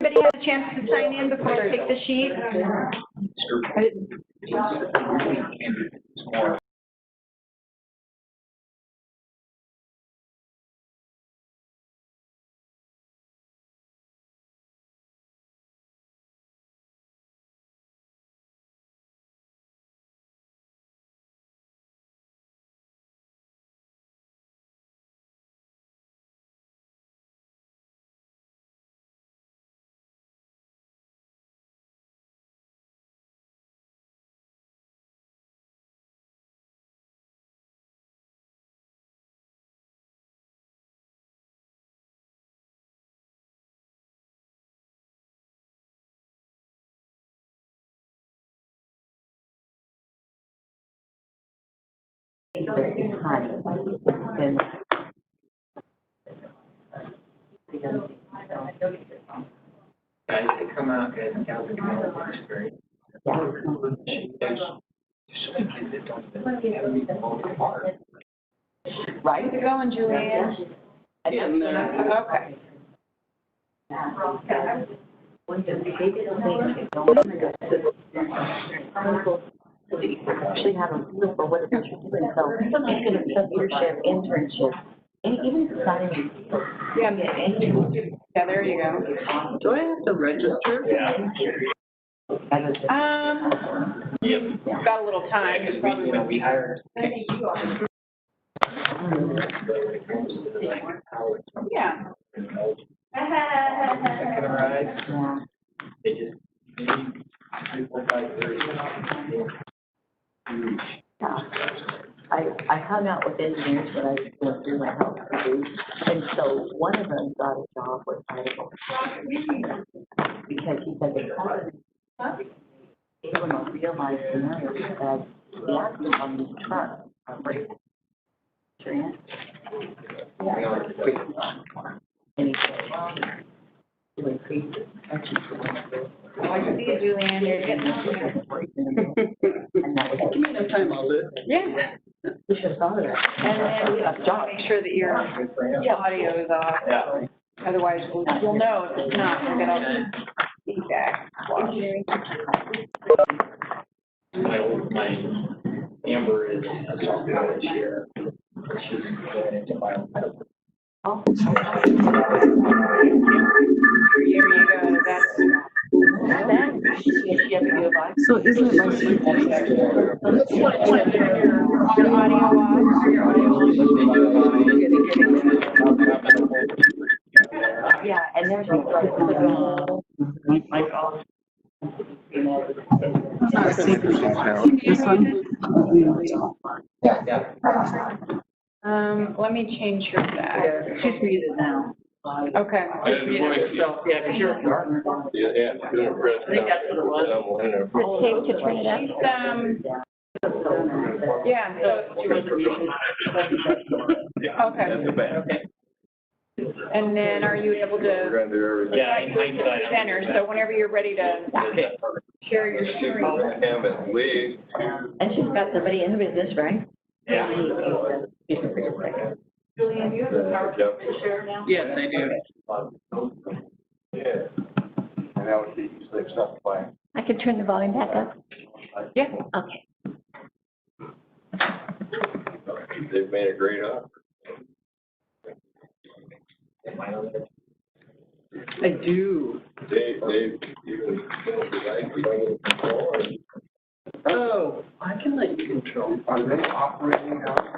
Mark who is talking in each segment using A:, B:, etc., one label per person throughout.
A: Everybody had a chance to sign in before I take the sheet?
B: Guys that come out and count the experience.
A: Right, you're going, Julianne? Okay.
C: Actually have a feel for what it is you're doing, so it's going to leadership, internship, and even signing.
A: Yeah, there you go.
D: Do I have to register?
A: Got a little time.
B: When we hired.
A: Yeah.
B: Second ride. They just.
C: I hung out with engineers when I went through my health degree, and so one of them got a job with Idaho. Because he said they don't realize the nurse that the axles on these trucks are breaking. Sure, yeah. And he said, to increase the protection for one of those.
A: I see you, Julianne, you're getting
C: And that was
D: Give me enough time, I'll do it.
A: Yeah.
C: we should have thought of that.
A: And then make sure that your audio is off.
B: Yeah.
A: Otherwise, you'll know if it's not, we'll get all the feedback.
B: My Amber is a sophomore this year. She's going into biomedical.
C: Oh.
A: Here you go, that's.
D: So isn't it like sweet?
A: Your audio off, your audio
C: Yeah, and there's like,
D: Not a secret. This one?
B: Yeah.
A: let me change your back.
C: just read it now.
A: Okay.
D: Yeah, because you're a gardener.
E: Yeah, doing press.
C: I think that's what it was.
A: Take to turn it up. Yeah, so, okay. And then are you able
E: We're
A: to
E: gonna do everything.
B: Yeah, in hindsight.
A: center, so whenever you're ready to share your screen.
E: Him at least.
C: And she's got somebody in the business, right?
B: Yeah.
A: Julian, you have the power to share now?
D: Yes, I do.
E: Yeah. And that would be stuff playing.
C: I can turn the volume back up.
A: Yeah.
C: Okay.
E: They've made a great offer.
D: I do.
E: They even,
D: Oh, I can let you control.
E: are they operating out?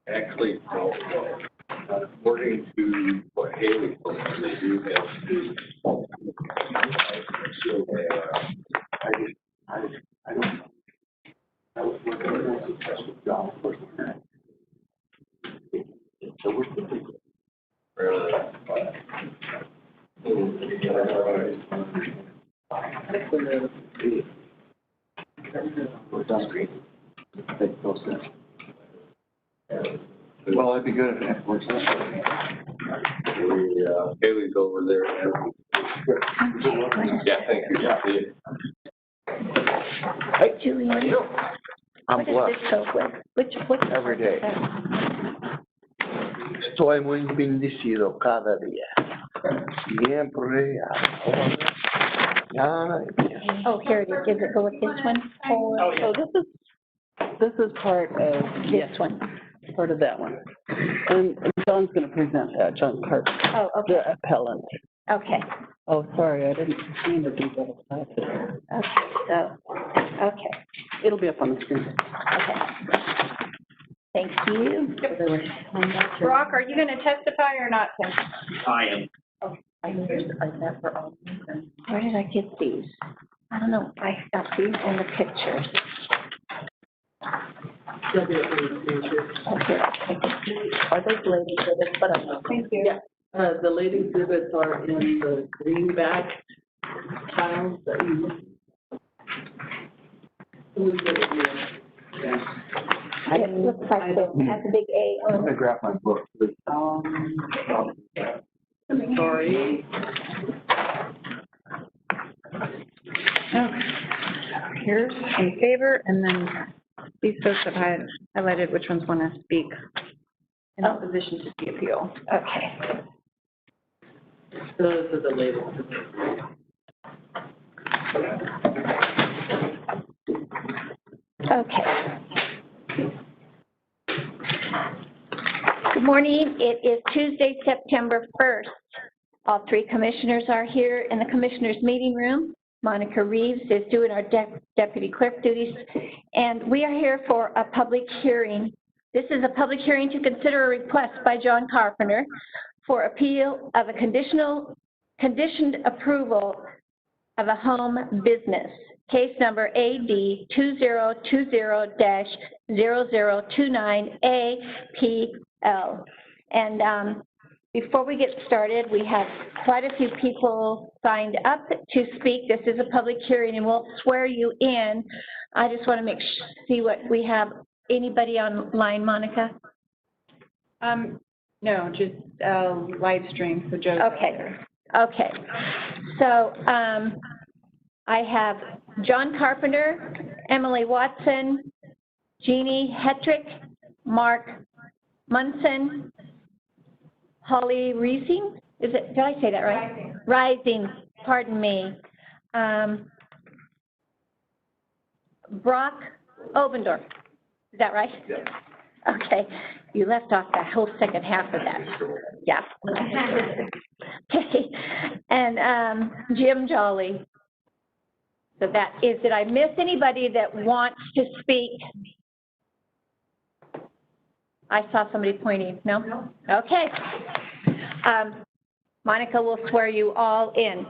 E: Actually, according to what Haley told me, they do have to. So, I don't know. I was looking at a successful job for that. So we're thinking. Really? Well, that'd be good if it works out. Haley's over there. Yeah, thank you.
C: Hi, Julian.
F: I'm
G: What does
F: blessed
G: this go with? Which?
F: every day. Estoy muy bendecido cada día. Siempre
G: Oh, here it is. Does it go with this one?
B: Oh, yeah.
D: So this is part of,
G: This one?
D: part of that one. And John's gonna present that, John Carter,
G: Oh, okay,
D: the appellant.
G: okay,
D: Oh, sorry, I didn't mean to do that.
G: okay, so, okay,
D: It'll be up on the screen.
G: okay. Thank you.
A: Brock, are you gonna testify or not, Tim?
B: I am.
C: I met for all these and
G: Where did I get these? I don't know, I got these in the pictures.
D: They'll be up on the screen.
G: Okay.
C: are those ladies for this, but I know.
A: Thank you.
D: Yeah, the late exhibits are in the greenback tiles that you.
G: It looks like it has a big A
E: I'm
G: on
E: gonna
G: it.
E: grab my book, please.
D: I'm sorry.
A: Okay. Here's in favor, and then these folks have highlighted which ones want to speak in opposition to the appeal.
G: Okay.
D: Those are the latest.
G: Okay. Good morning. It is Tuesday, September 1st. All three commissioners are here in the commissioners' meeting room. Monica Reeves is doing our deputy clerk duties, and we are here for a public hearing. This is a public hearing to consider a request by John Carpenter for appeal of a conditioned approval of a home business. Case number AD 2020-0029APL. And before we get started, we have quite a few people signed up to speak. This is a public hearing, and we'll swear you in. I just want to see what we have. Anybody online, Monica?
A: No, just live stream, so Joe.
G: Okay, okay. So I have John Carpenter, Emily Watson, Jeannie Hetrick, Mark Munson, Holly Rising, did I say that right? Rising, pardon me. Brock Obendorf, is that right?
E: Yes.
G: Okay, you left off that whole second half of that. Yeah. Okay, and Jim Jolly. So that is, did I miss anybody that wants to speak? I saw somebody pointing, no? No. Okay. Monica will swear you all in.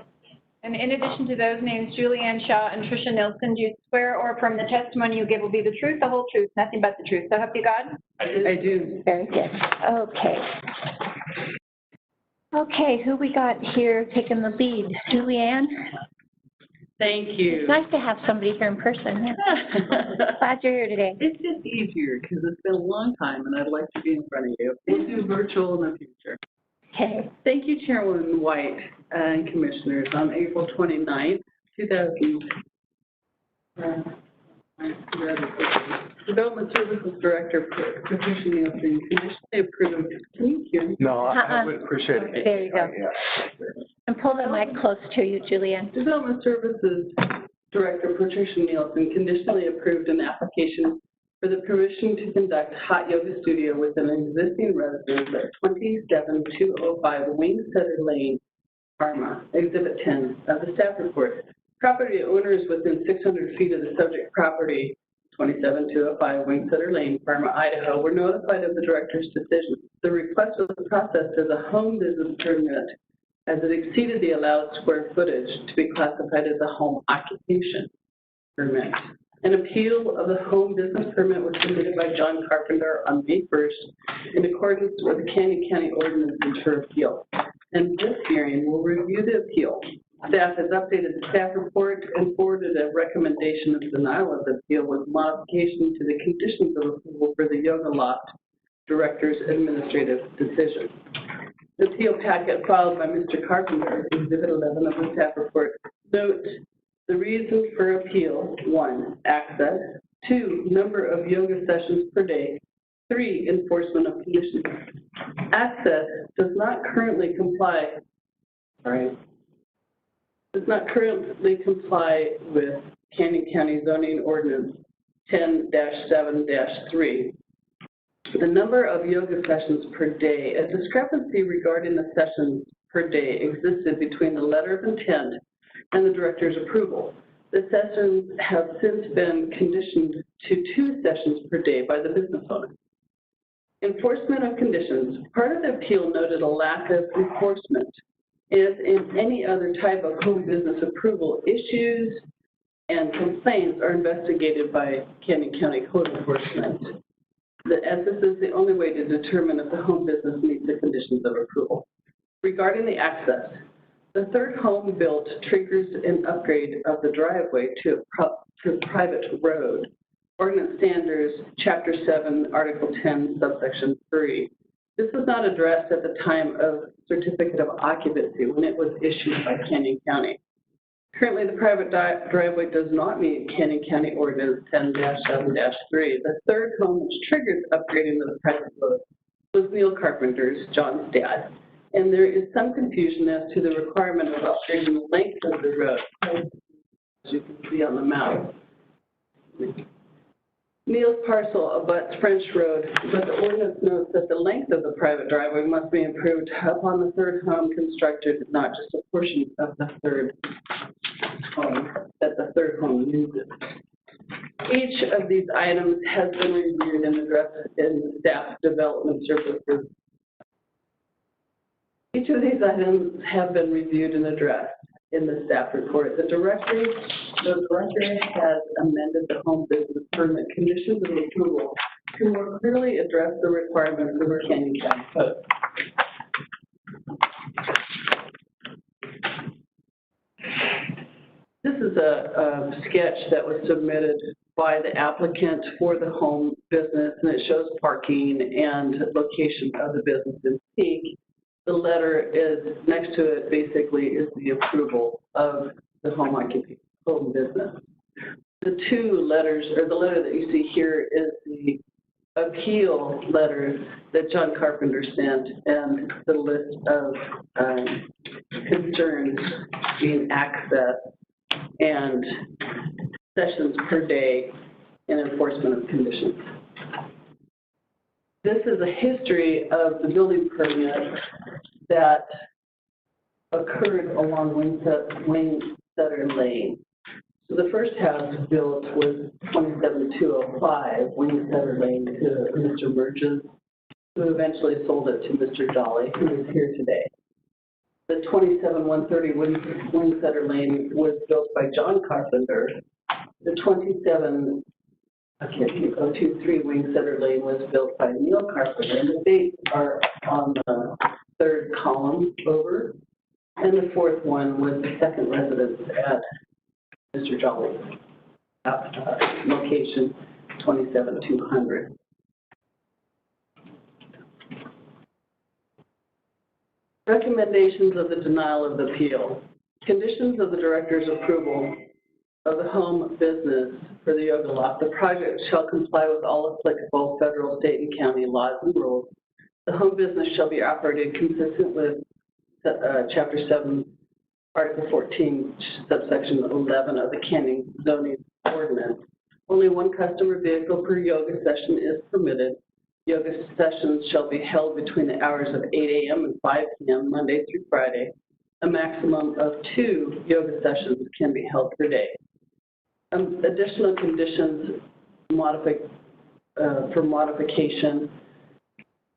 A: And in addition to those names, Julianne Shaw and Tricia Nilsson, do you swear or affirm the testimony you give will be the truth, the whole truth, nothing but the truth? So help you God?
D: I do.
G: Very good. Okay. Okay, who we got here taking the lead? Julianne?
D: Thank you.
G: It's nice to have somebody here in person. Yeah. Glad you're here today.
D: It's just easier because it's been a long time and I'd like to be in front of you. We'll do virtual in the future.
G: Okay.
D: Thank you, Chairwoman White and Commissioners. On April 29th, 2000. Development Services Director, Patricia Nielsen, conditionally approved. Can you hear me?
E: No, I would appreciate it.
G: There you go. And pull the mic close to you, Julianne.
D: Development Services Director Patricia Nielsen conditionally approved an application for the permission to conduct hot yoga studio within an existing residence at 27205 Wingsetter Lane, Parma, Exhibit 10 of the staff report. Property owners within 600 feet of the subject property, 27205 Wingsetter Lane, Parma, Idaho, were notified of the director's decision. The request was processed as a home business permit as it exceeded the allowed square footage to be classified as a home occupation permit. An appeal of the home business permit was submitted by John Carpenter on May 1st in accordance with the Canyon County ordinances for appeal. And this hearing will review the appeal. Staff has updated the staff report and forwarded a recommendation of denial of the appeal with modification to the conditions of approval for the Yoga Loft Director's administrative decision. The appeal packet filed by Mr. Carpenter, Exhibit 11 of the staff report, note the reason for appeal: 1, access; 2, number of yoga sessions per day. 3, enforcement of conditions. Access does not currently comply with Canyon County zoning ordinance 10-7-3. The number of yoga sessions per day, a discrepancy regarding the sessions per day existed between the letter of intent and the director's approval. The sessions have since been conditioned to 2 sessions per day by the business owner. Enforcement of conditions. Part of the appeal noted a lack of enforcement. As in any other type of home business approval, issues and complaints are investigated by Canyon County Code Enforcement. As this is the only way to determine if the home business meets the conditions of approval. Regarding the access, the third home built triggers an upgrade of the driveway to a private road. Ordinance Standards, Chapter 7, Article 10, Subsection 3. This was not addressed at the time of certificate of occupancy when it was issued by Canyon County. Currently, the private driveway does not meet Canyon County Ordinance 10-7-3. The third home which triggered upgrading of the private road was Neil Carpenter's, John's dad. And there is some confusion as to the requirement of upgrading the length of the road, as you can see on the map. Neil's parcel abuts French Road, but the ordinance notes that the length of the private driveway must be improved upon the third home constructed, not just a portion of the third home that the third home uses. Each of these items has been reviewed and addressed in staff development services. Each of these items have been reviewed and addressed in the staff report. The director has amended the home business permit conditions of approval to more clearly address the requirements of the Canyon County Code. This is a sketch that was submitted by the applicant for the home business, and it shows parking and location of the business in Peak. The letter is next to it, basically, is the approval of the home business. The 2 letters, or the letter that you see here, is the appeal letter that John Carpenter sent, and the list of concerns being access and sessions per day and enforcement of conditions. This is a history of the building permit that occurred along Wingsetter Lane. So the first house built was 27205 Wingsetter Lane to Mr. Burgess, who eventually sold it to Mr. Jolly, who is here today. The 27130 Wingsetter Lane was built by John Carpenter. The 27023 Wingsetter Lane was built by Neil Carpenter, and the dates are on the third column over. And the fourth one was the second residence at Mr. Jolly's location, 27200. Recommendations of the denial of the appeal. Conditions of the director's approval of the home business for the yoga loft. The project shall comply with all applicable federal, state, and county laws and rules. The home business shall be operated consistent with Chapter 7, Article 14, subsection 11 of the Canyon zoning ordinance. Only 1 customer vehicle per yoga session is permitted. Yoga sessions shall be held between the hours of 8 a.m. and 5 p.m. Monday through Friday. A maximum of 2 yoga sessions can be held per day. Additional conditions for modification.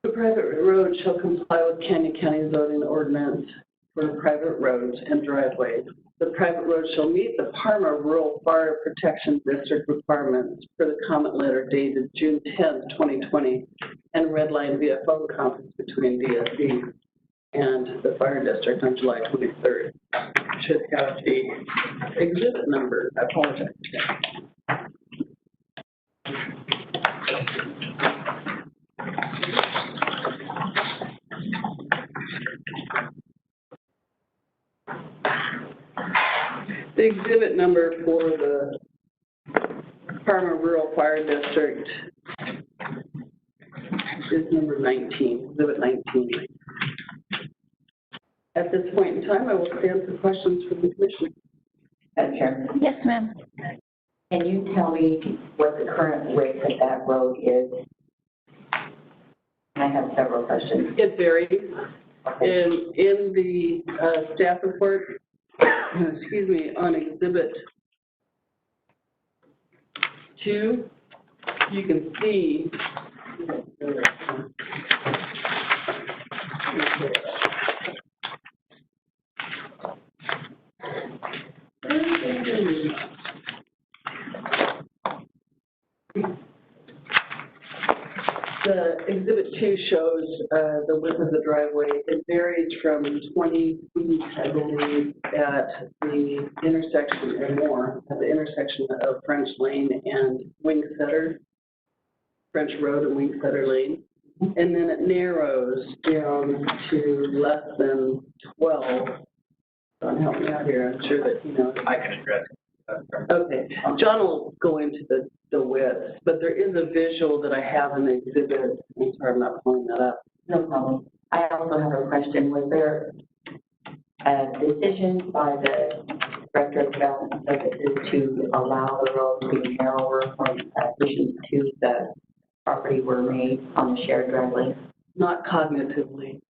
D: The private road shall comply with Canyon County zoning ordinance for private roads and driveways. The private road shall meet the Parma Rural Fire Protection District requirements for the comment letter dated June 10, 2020, and red line via phone conference between DSC and the fire district on July 23rd. Should have the exhibit number. I apologize. The exhibit number for the Parma Rural Fire District is number 19, exhibit 19. At this point in time, I will stand for questions from the commission.
C: Madam Chair,
G: Yes, ma'am.
C: can you tell me what the current width of that road is? I have several questions.
D: It varies. In the staff report, excuse me, on exhibit 2, you can see the exhibit 2 shows the width of the driveway. It varies from 20 feet, I believe, at the intersection or more, at the intersection of French Lane and Wingsetter, French Road and Wingsetter Lane. And then it narrows down to less than 12. John, help me out here. I'm sure that,
B: I can address it.
D: Okay, John will go into the width, but there is a visual that I have in the exhibit. I'm sorry, I'm not pulling that up.
C: No problem. I also have a question. Was there a decision by the Director of Development Services to allow the road to be narrower when additions to the property were made on the shared driveway?
D: Not cognitively.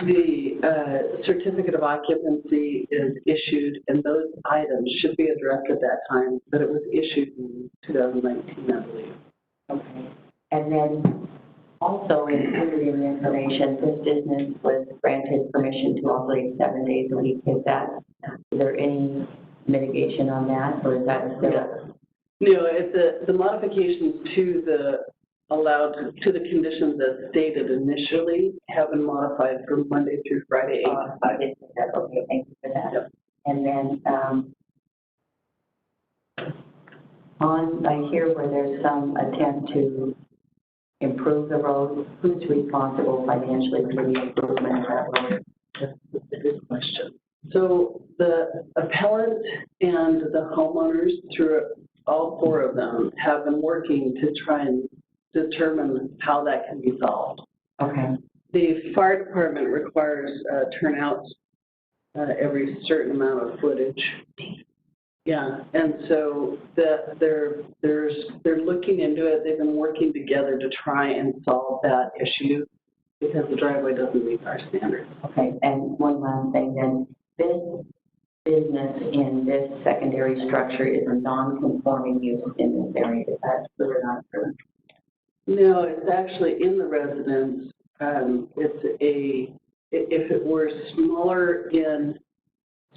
D: The certificate of occupancy is issued, and those items should be addressed at that time, but it was issued in 2019, I believe.
C: Okay. And then also included in the information, this business was granted permission to operate 7 days a week. Is there any mitigation on that, or is that still?
D: No, it's the modifications to the to the conditions as stated initially have been modified from Monday through Friday, 8 to 5.
C: Okay, thank you for that.
D: Yep.
C: And then, I hear where there's some attempt to improve the road. Who's responsible financially for the improvement of that road?
D: That's a good question. So the appellant and the homeowners, through all 4 of them, have been working to try and determine how that can be solved.
C: Okay.
D: The fire department requires turnouts every certain amount of footage. Yeah, and so they're looking into it. They've been working together to try and solve that issue because the driveway doesn't meet our standards.
C: Okay, and one last thing then. This business in this secondary structure is a non-conforming use in this area. Is that true or not true?
D: No, it's actually in the residence. If it were smaller in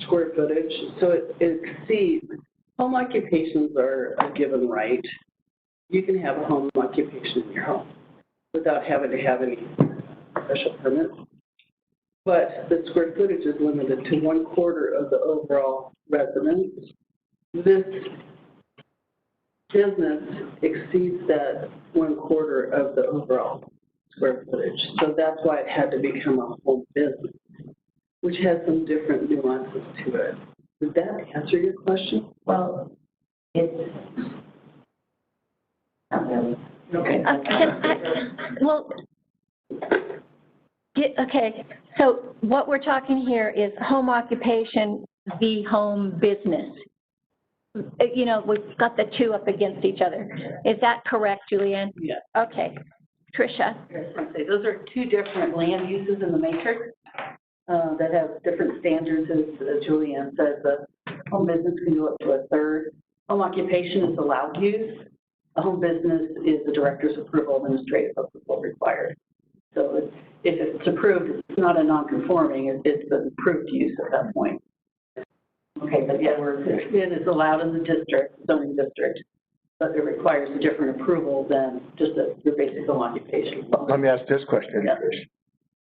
D: square footage, so it exceeds, home occupations are a given right. You can have a home occupation in your home without having to have any special permit. But the square footage is limited to 1/4 of the overall residence. This business exceeds that 1/4 of the overall square footage. So that's why it had to become a home business, which has some different nuances to it. Did that answer your question?
C: Well, it's not really.
D: Okay.
G: Okay, so what we're talking here is home occupation v. home business. We've got the 2 up against each other. Is that correct, Julianne?
D: Yes.
G: Okay. Tricia?
A: Those are 2 different land uses in the matrix that have different standards, as Julianne said. The home business can go up to 1/3. Home occupation is allowed use. A home business is the director's approval, administrative approval required. So if it's approved, it's not a non-conforming, it's an approved use at that point.
C: Okay, but
A: Yeah, it is allowed in the district, zoning district, but it requires a different approval than just your basic home occupation.
F: Let me ask this question.
A: Yeah.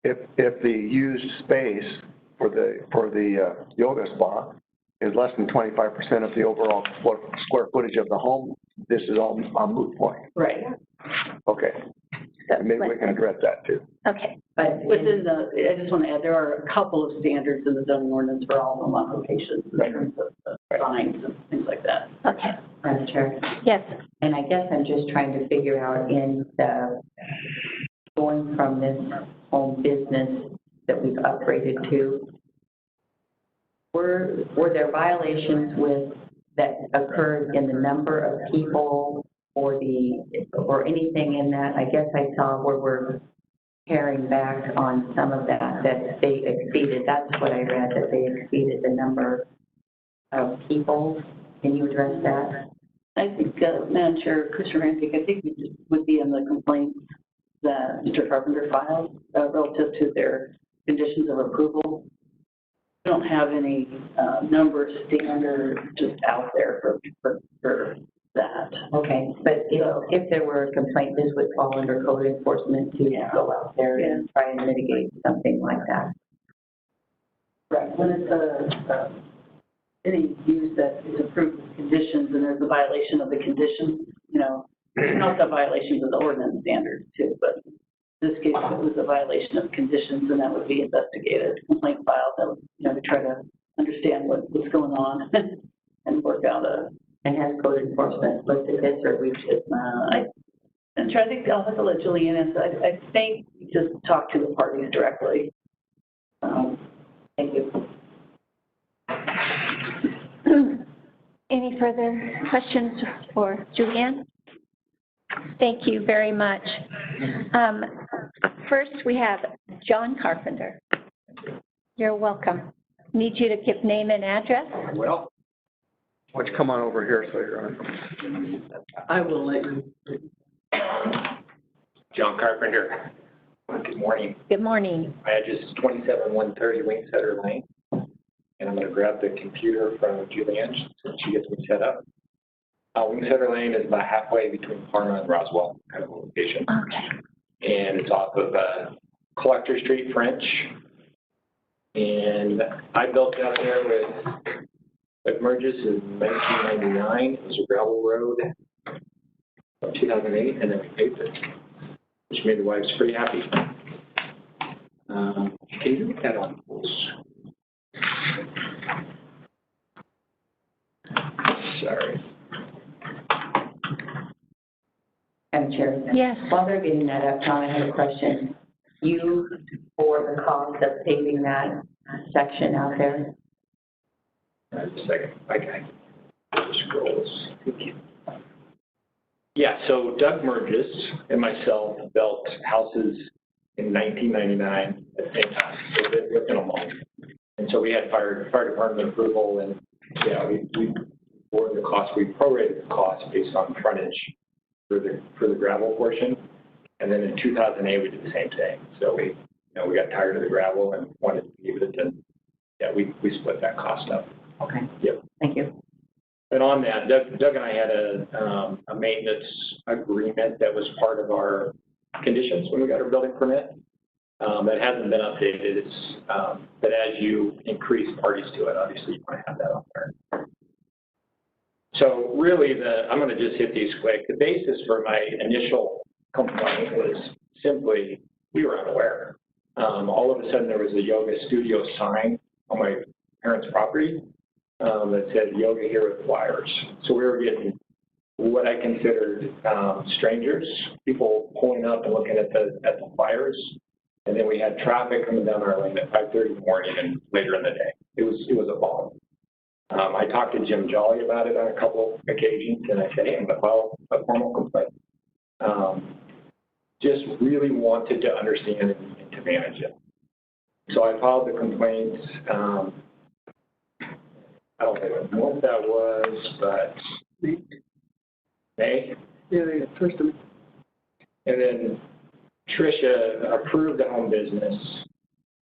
F: If the used space for the yoga spa is less than 25% of the overall square footage of the home, this is all a moot point.
A: Right.
F: Okay.
G: So,
F: And maybe we can address that too.
G: okay,
C: But
A: Within the, I just want to add, there are a couple of standards in the zoning ordinance for all home occupations in terms of signs and things like that.
G: okay,
C: Madam Chair,
G: yes.
C: and I guess I'm just trying to figure out in the, going from this home business that we've upgraded to, were there violations with, that occurred in the number of people or anything in that? I guess I saw where we're paring back on some of that they exceeded, that's what I read, that they exceeded the number of people. Can you address that?
A: I think, Madam Chair, Commissioner Randick, I think we just would be in the complaints that Mr. Carpenter filed relative to their conditions of approval. We don't have any number standard just out there for that.
C: Okay, but if there were a complaint, this would fall under code enforcement to go out there and try and mitigate something like that.
A: Right. When it's any use that is approved with conditions and there's a violation of the conditions, you know, not the violations of the ordinance standards too, but in this case, it was a violation of conditions and that would be investigated, complaint filed, that would, you know, to try to understand what's going on and work out a.
C: And has code enforcement looked at this, or we've just,
A: I'm trying to think, I'll have to let Julianne answer. I think we just talk to the parties directly.
C: thank you.
G: Any further questions for Julianne? Thank you very much. First, we have John Carpenter. You're welcome. Need you to give name and address.
F: Well, why don't you come on over here so you're on.
D: I will let you.
B: John Carpenter. Good morning.
G: Good morning.
B: My address is 27130 Wingsetter Lane. And I'm going to grab the computer from Julianne so she gets me set up. Wingsetter Lane is about halfway between Parma and Roswell, kind of a location.
G: Okay.
B: And it's off of Collector Street, French. And I built out there with Merges in 1999. It was a gravel road of 2008, and then we paved it, which made the wives pretty happy. Can you look at on pulse? Sorry.
C: Madam Chair.
G: Yes.
C: While they're getting that up, John, I had a question. You for the cost of paving that section out there?
B: Just a second. Okay. Scrolls. Yeah, so Doug Merges and myself built houses in 1999 at the same time, so within a month. And so we had fire department approval, and yeah, we bore the cost. We prorated the cost based on frontage for the gravel portion. And then in 2008, we did the same thing. So we got tired of the gravel and wanted to leave it, and yeah, we split that cost up.
C: Okay.
B: Yep.
C: Thank you.
B: And on that, Doug and I had a maintenance agreement that was part of our conditions when we got our building permit. That hasn't been updated. It's but as you increase parties to it, obviously you want to have that on there. So really, I'm going to just hit these quick. The basis for my initial complaint was simply we were unaware. All of a sudden, there was a yoga studio sign on my parents' property that said yoga here with flyers. So we were getting what I considered strangers, people pulling up and looking at the flyers. And then we had traffic coming down our lane at 5:30 in the morning and later in the day. It was a bomb. I talked to Jim Jolly about it on a couple occasions, and I said, hey, I'm going to file a formal complaint. Just really wanted to understand and to manage it. So I filed the complaint. I don't know what that was, but May.
D: Yeah, first of all.
B: And then Tricia approved the home business.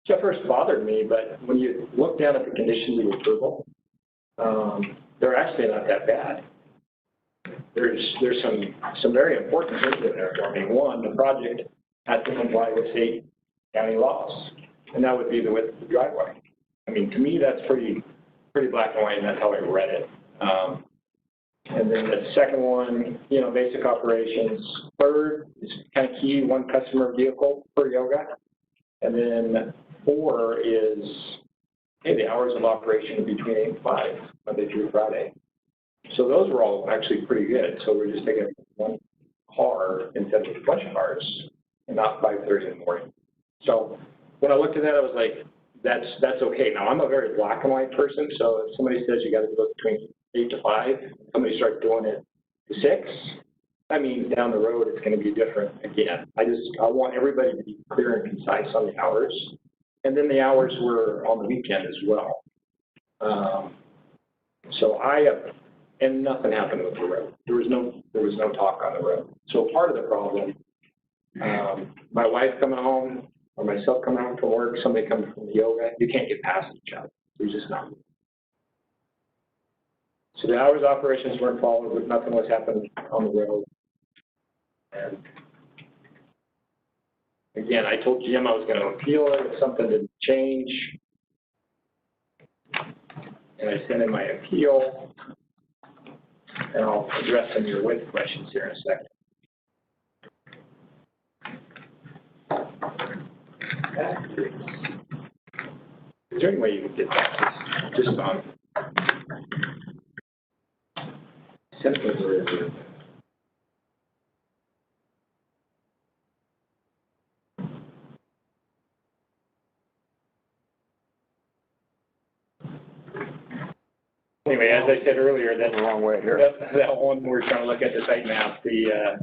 B: Which at first bothered me, but when you look down at the conditions of approval, they're actually not that bad. There's some very important things in there for me. One, the project has to comply with state county laws, and that would be the width of the driveway. I mean, to me, that's pretty black and white, and that's how I read it. And then the second one, you know, basic operations. Third is kind of key, one customer vehicle per yoga. And then 4 is, hey, the hours of operation between 8 and 5, Monday through Friday. So those were all actually pretty good. So we're just taking one car instead of a bunch of cars and not 5:30 in the morning. So when I looked at that, I was like, that's okay. Now, I'm a very black and white person, so if somebody says you got to do it between 8 to 5, somebody starts doing it to 6, I mean, down the road, it's going to be different again. I want everybody to be clear and concise on the hours. And then the hours were on the weekend as well. And nothing happened with the road. There was no talk on the road. So part of the problem, my wife coming home or myself coming home from work, somebody coming from the yoga, you can't get past each other. There's just not. So the hours of operations weren't followed, nothing was happening on the road. And again, I told Jim I was going to appeal it if something didn't change. And I sent in my appeal. And I'll address some of your WIT questions here in a second. Is there any way you can get that just on? Anyway, as I said earlier, that's
F: The wrong way here.
B: that one we're trying to look at the site map. The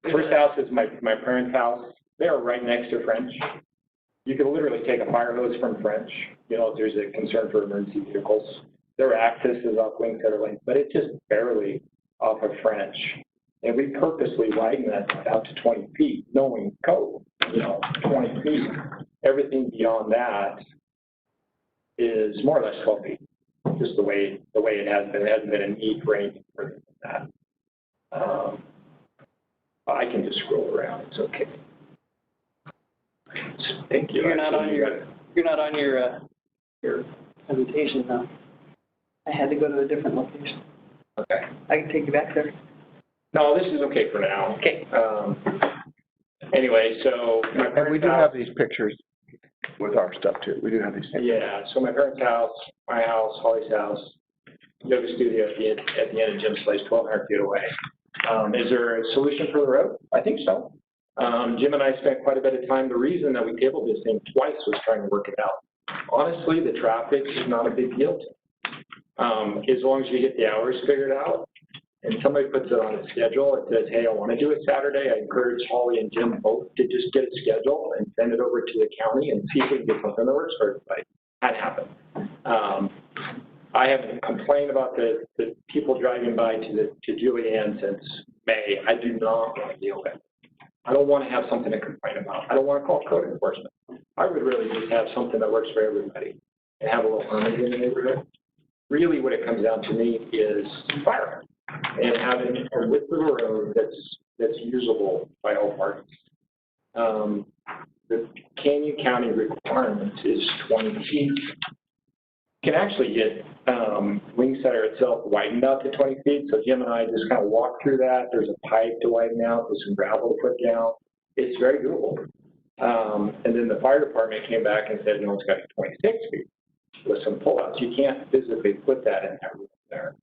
B: first house is my parents' house. They are right next to French. You can literally take a fire hose from French, you know, if there's a concern for emergency vehicles. Their access is off Wing Cutter Lane, but it's just barely off of French. And we purposely widen that out to 20 feet, knowing code, you know, 20 feet. Everything beyond that is more or less 12 feet, just the way it has been. It hasn't been a need for anything further than that. I can just scroll around, it's okay. Thank you.
D: You're not on your presentation now. I had to go to a different location.
B: Okay.
D: I can take you back there.
B: No, this is okay for now.
D: Okay.
B: Anyway, so my parents'
F: And we do
B: house,
F: have these pictures with our stuff too. We do have these pictures.
B: yeah, so my parents' house, my house, Holly's house, yoga studio at the end of Jim's place, 1,200 feet away. Is there a solution for the road? I think so. Jim and I spent quite a bit of time. The reason that we tabled this thing twice was trying to work it out. Honestly, the traffic is not a big deal to me. As long as you get the hours figured out and somebody puts it on the schedule, it says, hey, I want to do it Saturday. I encourage Holly and Jim both to just get a schedule and send it over to the county and see if we can get something that works for everybody. That happened. I haven't complained about the people driving by to Julianne since May. I do not want to deal with it. I don't want to have something to complain about. I don't want to call code enforcement. I would really just have something that works for everybody and have a little harmony in the neighborhood. Really what it comes down to me is fire and having a width of a road that's usable by all parties. The Canyon County requirement is 20 feet. You can actually get Wing Center itself widened out to 20 feet. So Jim and I just kind of walked through that. There's a pipe to widen out. There's some gravel to put down. It's very doable. And then the fire department came back and said, no, it's got to be 26 feet with some pullouts. You can't physically put that in that room there.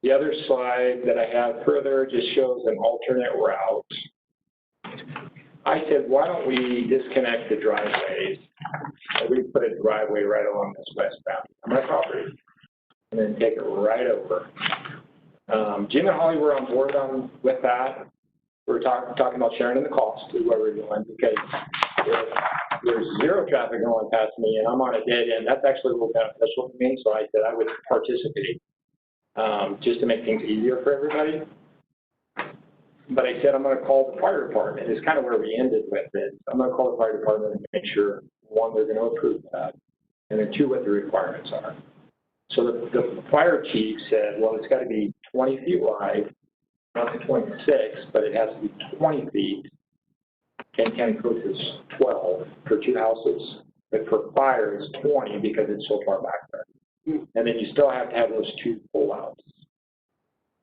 B: The other slide that I have further just shows an alternate route. I said, why don't we disconnect the driveways and we put a driveway right along this west boundary on my property and then take it right over. Jim and Holly were on board with that. We were talking about sharing in the cost is what we're doing, because if there's zero traffic going past me and I'm on a dead end, that's actually a little beneficial to me. So I said I would participate just to make things easier for everybody. But I said I'm going to call the fire department. It's kind of where we ended with it. I'm going to call the fire department and make sure, one, they're going to approve that, and then two, what the requirements are. So the fire chief said, well, it's got to be 20 feet wide, not to 26, but it has to be 20 feet. Kent County Code is 12 for two houses, but for fire it's 20 because it's so far back there. And then you still have to have those 2 pullouts.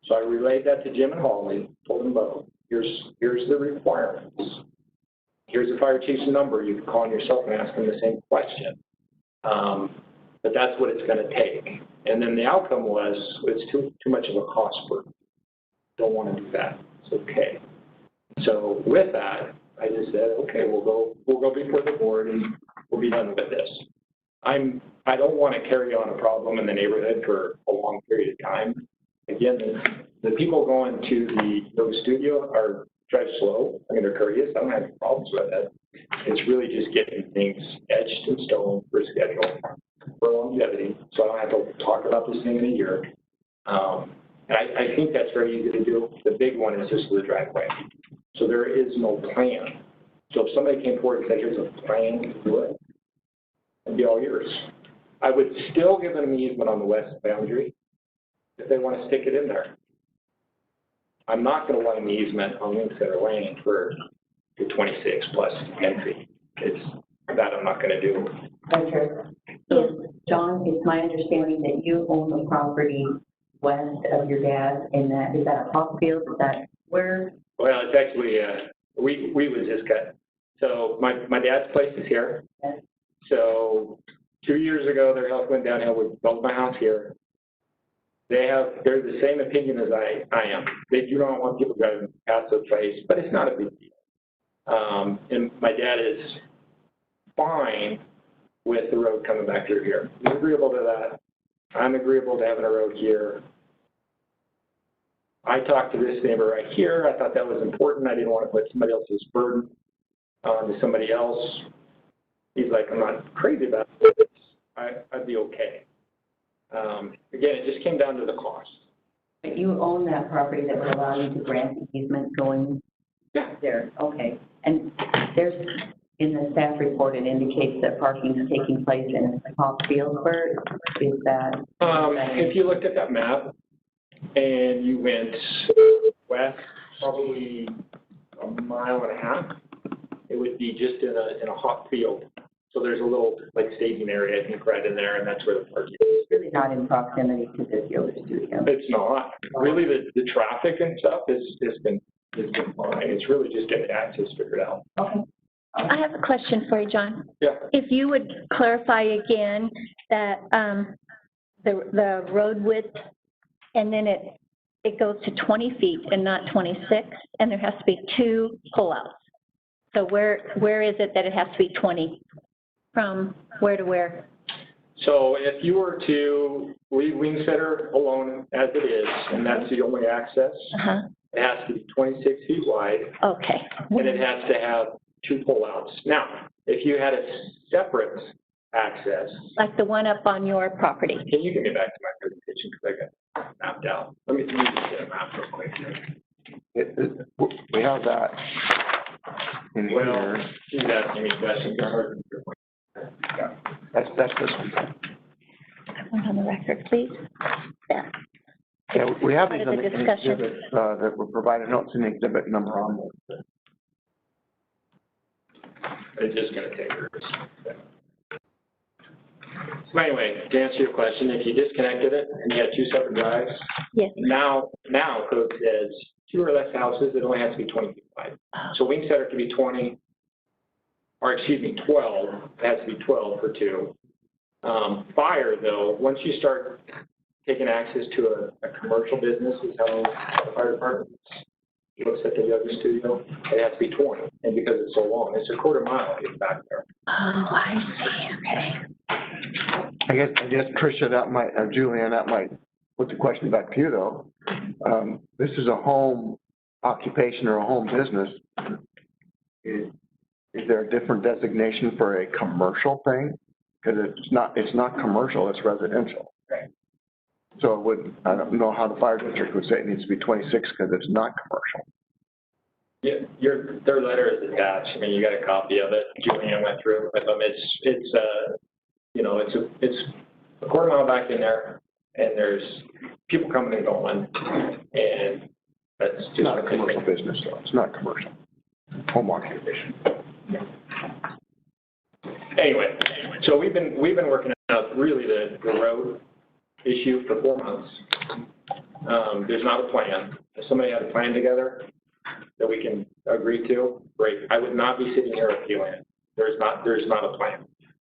B: So I relayed that to Jim and Holly, told them both, here's the requirements. Here's the fire chief's number. You can call him yourself and ask him the same question. But that's what it's going to take. And then the outcome was, it's too much of a cost burden. Don't want to do that. It's okay. So with that, I just said, okay, we'll go before the board and we'll be done with this. I don't want to carry on a problem in the neighborhood for a long period of time. Again, the people going to the yoga studio drive slow. I mean, they're courteous. I don't have any problems with it. It's really just getting things etched in stone for schedule, for longevity, so I don't have to talk about this thing in a year. And I think that's very easy to do. The big one is just the driveway. So there is no plan. So if somebody came forward and said, here's a plan to do it, it'd be all yours. I would still give them an easement on the west boundary if they want to stick it in there. I'm not going to want an easement on Wingsetter Lane for the 26 plus entry. That I'm not going to do.
C: Director, so John, it's my understanding that you own the property west of your dad, and is that a hop field? Is that where?
B: Well, it's actually, we was just cut. So my dad's place is here.
C: Yes.
B: So 2 years ago, their health went downhill. We built my house here. They're the same opinion as I am. They do not want people driving past the place, but it's not a big deal. And my dad is fine with the road coming back through here. He's agreeable to that. I'm agreeable to having a road here. I talked to this neighbor right here. I thought that was important. I didn't want to put somebody else's burden onto somebody else. He's like, I'm not crazy about it. I'd be okay. Again, it just came down to the cost.
C: But you own that property that would allow you to grant the easement going there. Okay. And there's, in the staff report, it indicates that parking is taking place in a hop field. Where is that?
B: If you looked at that map and you went west, probably 1.5 miles, it would be just in a hop field. So there's a little like staging area, I think, right in there, and that's where the parking is.
C: It's really not in proximity to this yoga studio.
B: It's not. Really, the traffic and stuff has been fine. It's really just getting access figured out.
C: Okay.
G: I have a question for you, John.
B: Yeah.
G: If you would clarify again that the road width, and then it goes to 20 feet and not 26, and there has to be 2 pullouts. So where is it that it has to be 20? From where to where?
B: So if you were to leave Wingsetter alone as it is, and that's the only access, it has to be 26 feet wide,
G: Okay.
B: and it has to have 2 pullouts. Now, if you had a separate access,
G: Like the one up on your property.
B: can you give me back to my presentation because I got mapped out? Let me just get a map real quick.
F: We have that in
B: Well,
F: here.
B: she's asking me questions.
F: That's this one.
G: That one on the record, please. Yeah.
F: Yeah, we have
G: Part
F: these
G: of
F: on
G: the
F: the
G: discussion.
F: exhibit, that were provided notes in the exhibit number on there.
B: It's just going to take her. So anyway, to answer your question, if you disconnected it and you had 2 separate drives,
G: Yes.
B: now code says 2 or less houses, it only has to be 20 feet wide. So Wingsetter can be 20, or excuse me, 12. It has to be 12 for 2. Fire, though, once you start taking access to a commercial business, is how the fire department looks at the yoga studio, it has to be 20. And because it's so long, it's a 1/4 mile to get back there.
G: Oh, I see. Okay.
F: I guess Tricia, Julianne, that might put the question back to you though. This is a home occupation or a home business. Is there a different designation for a commercial thing? Because it's not commercial, it's residential.
B: Right.
F: So I don't know how the fire district would say it needs to be 26 because it's not commercial.
B: Yeah, their letter is attached. I mean, you got a copy of it. Julianne went through it with them. It's a 1/4 mile back in there, and there's people coming and going, and that's just
F: It's not a commercial business though. It's not commercial. Home occupation.
B: Anyway, so we've been working out really the road issue for 4 months. There's not a plan. If somebody had a plan together that we can agree to, great. I would not be sitting here appealing it. There's not a plan.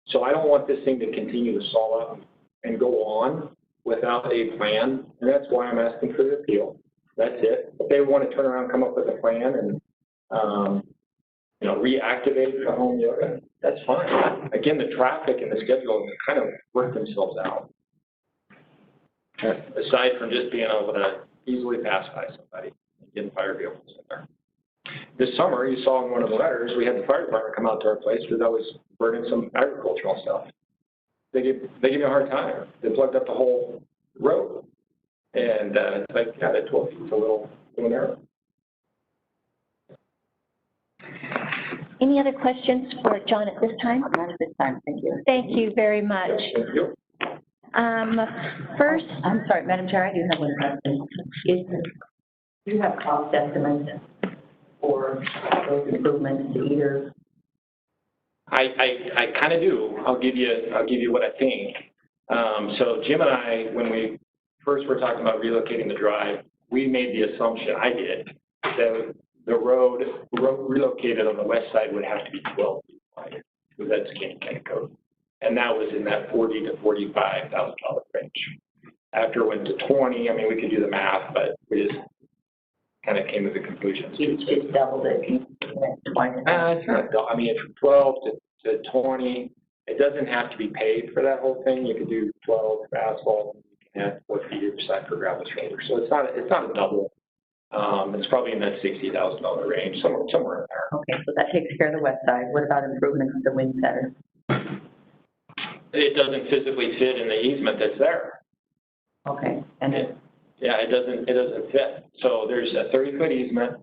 B: So I don't want this thing to continue to stall up and go on without a plan, and that's why I'm asking for the appeal. That's it. If they want to turn around and come up with a plan and, reactivate the home yoga, that's fine. Again, the traffic and the schedule kind of work themselves out. Aside from just being able to easily pass by somebody and get fire vehicles in there. This summer, you saw in one of the letters, we had the fire department come out to our place because I was burning some agricultural stuff. They give me a hard time. They plugged up the whole road. And it's like, yeah, that 12 feet's a little narrow.
G: Any other questions for John at this time?
C: Not at this time, thank you.
G: Thank you very much.
B: Thank you.
G: First,
C: I'm sorry, Madam Chair, I do have one question. Do you have cost estimates for those improvements to either?
B: I kind of do. I'll give you what I think. So Jim and I, when we first were talking about relocating the drive, we made the assumption, I did, that the road relocated on the west side would have to be 12 feet wide, because that's Canyon code. And that was in that $40,000 to $45,000 range. After it went to 20, I mean, we could do the math, but we just kind of came to the conclusion.
C: You just doubled it, twice.
B: It's not, I mean, from 12 to 20, it doesn't have to be paid for that whole thing. You could do 12 for asphalt, and you can add 4 feet either side for gravel shoulder. So it's not a double. It's probably in that $60,000 range, somewhere in there.
C: Okay, so that takes care of the west side. What about improvements to wind center?
B: It doesn't physically fit in the easement that's there.
C: Okay, and it,
B: Yeah, it doesn't fit. So there's a 30-foot easement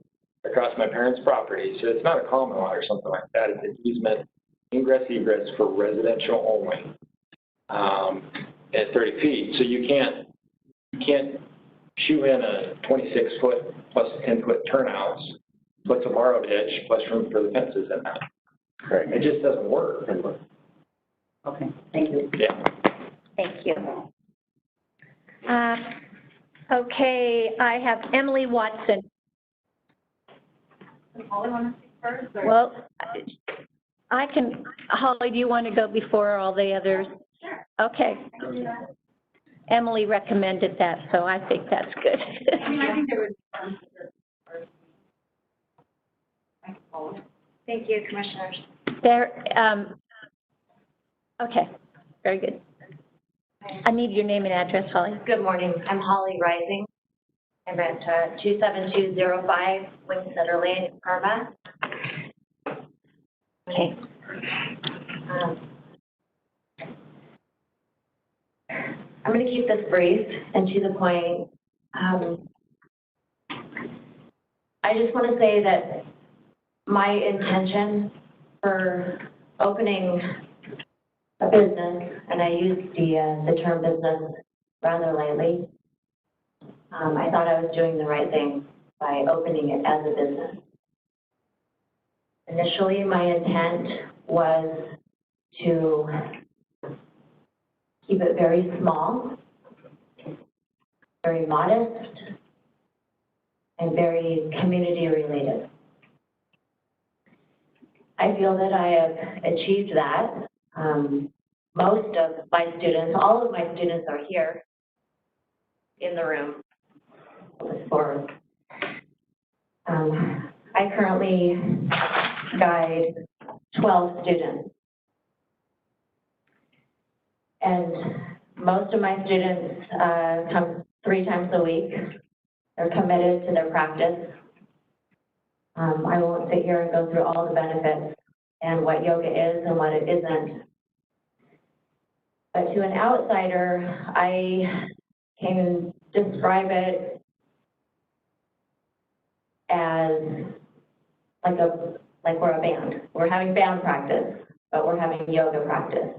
B: across my parents' property. So it's not a common lot or something like that. It's an easement, ingress, egress for residential only, at 30 feet. So you can't shoe in a 26-foot plus 10-foot turnouts, plus a borrow ditch, plus room for the fences in that.
F: Right.
B: It just doesn't work.
C: okay, thank you.
B: Yeah.
G: thank you. Okay, I have Emily Watson.
A: Holly, want to speak first? Or?
G: Well, I can, Holly, do you want to go before all the others?
A: Sure.
G: Okay. Emily recommended that, so I think that's good.
A: I mean, I think there was. Thank you, Commissioners.
G: There, okay, very good. I need your name and address, Holly.
H: Good morning. I'm Holly Rising. I'm at 27205 Wingsetter Lane, Irma.
G: Okay.
H: I'm going to keep this brief and to the point. I just want to say that my intention for opening a business, and I use the term business rather lightly, I thought I was doing the right thing by opening it as a business. Initially, my intent was to keep it very small, very modest, and very community related. I feel that I have achieved that. Most of my students, all of my students are here in the room. Forward. I currently guide 12 students. And most of my students come 3 times a week. They're committed to their practice. I won't sit here and go through all the benefits and what yoga is and what it isn't. But to an outsider, I can describe it as like we're a band. We're having band practice, but we're having yoga practice.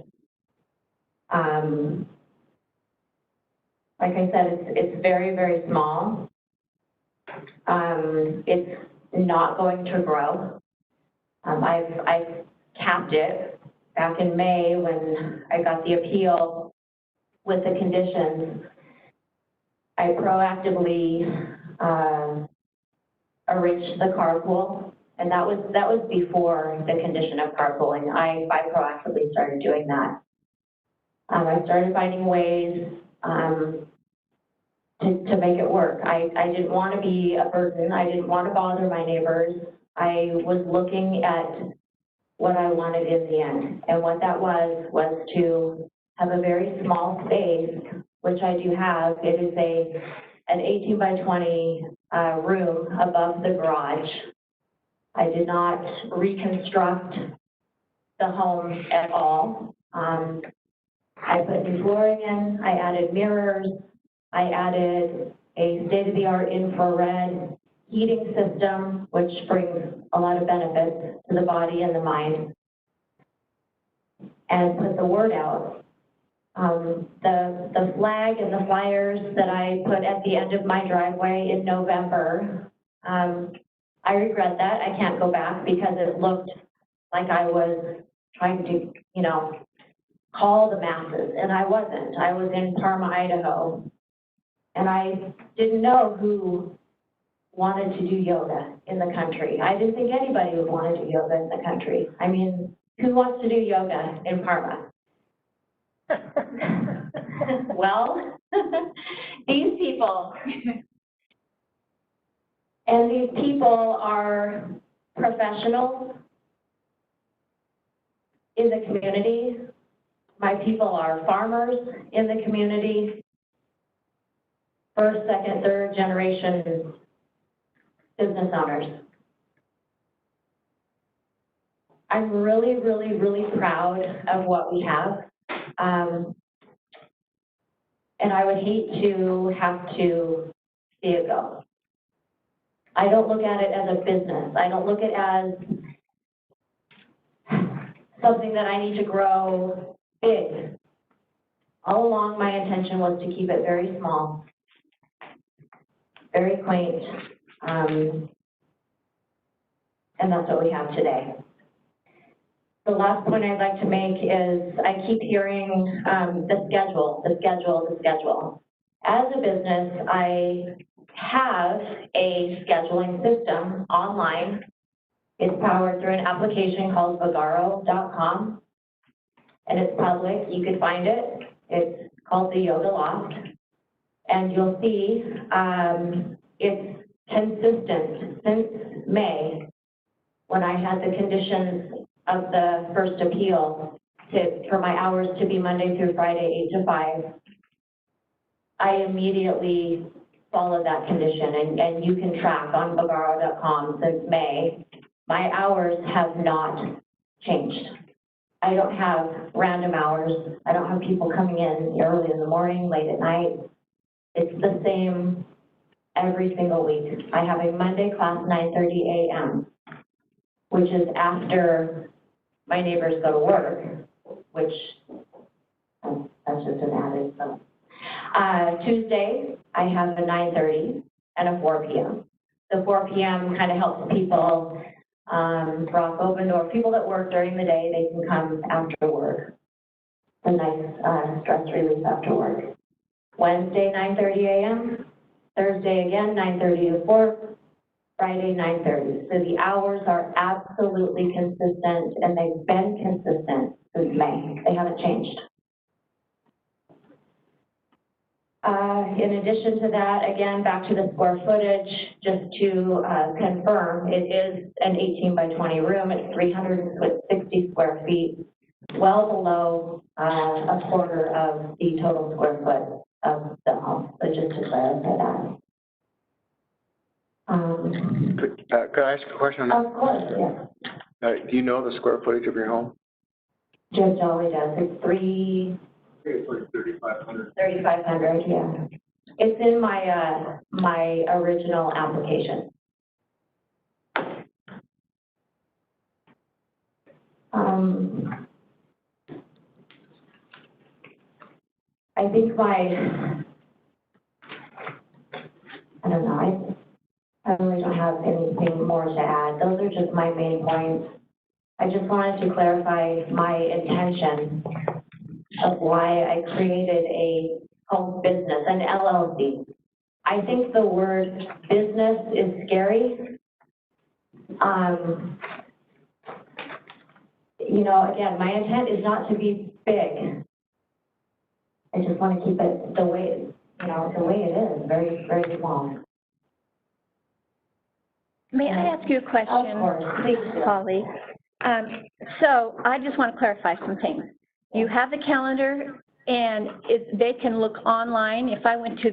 H: Like I said, it's very, very small. It's not going to grow. I've capped it back in May when I got the appeal with the conditions, I proactively, arranged the carpool, and that was before the condition of carpooling. I proactively started doing that. I started finding ways, to make it work. I didn't want to be a burden. I didn't want to bother my neighbors. I was looking at what I wanted in the end. And what that was to have a very small space, which I do have. It is an 18 by 20 room above the garage. I did not reconstruct the home at all. I put new flooring in, I added mirrors, I added a state-of-the-art infrared heating system, which brings a lot of benefits to the body and the mind, and put the word out. The flag and the flyers that I put at the end of my driveway in November, I regret that. I can't go back because it looked like I was trying to, you know, call the masses, and I wasn't. I was in Parma, Idaho, and I didn't know who wanted to do yoga in the country. I didn't think anybody would want to do yoga in the country. I mean, who wants to do yoga in Parma? Well, these people. And these people are professionals in the community. My people are farmers in the community, first, second, third generation business owners. I'm really, really, really proud of what we have. And I would hate to have to see it go. I don't look at it as a business. I don't look at it as something that I need to grow big. All along, my intention was to keep it very small, very quaint, and that's what we have today. The last point I'd like to make is I keep hearing the schedule. As a business, I have a scheduling system online. It's powered through an application called Vagaro.com, and it's public. You could find it. It's called the Yoga Loft, and you'll see it's consistent since May, when I had the conditions of the first appeal for my hours to be Monday through Friday, 8 to 5. I immediately followed that condition, and you can track on Vagaro.com since May. My hours have not changed. I don't have random hours. I don't have people coming in early in the morning, late at night. It's the same every single week. I have a Monday class, 9:30 a.m., which is after my neighbors go to work, which, that's just an added, so. Tuesday, I have a 9:30 and a 4 p.m. The 4 p.m. kind of helps people rock open door. People that work during the day, they can come after work. A nice stress relief after work. Wednesday, 9:30 a.m. Thursday again, 9:30 to 4. Friday, 9:30. So the hours are absolutely consistent, and they've been consistent since May. They haven't changed. In addition to that, again, back to the square footage, just to confirm, it is an 18 by 20 room. It's 360 square feet, well below a quarter of the total square foot of the home. So just to clarify that.
F: Could I ask a question?
H: Of course, yes.
F: Do you know the square footage of your home?
H: Jim Jolly does. It's
E: It's like 3,500.
H: 3,500, yeah. It's in my my original application. I think I don't know, I really don't have anything more to add. Those are just my main points. I just wanted to clarify my intention of why I created a home business, an LLC. I think the word business is scary. You know, again, my intent is not to be big. I just want to keep it the way, you know, the way it is, very, very small.
G: May I ask you a question?
H: Of course, please do.
G: Holly? So I just want to clarify some things. You have the calendar, and they can look online. If I went to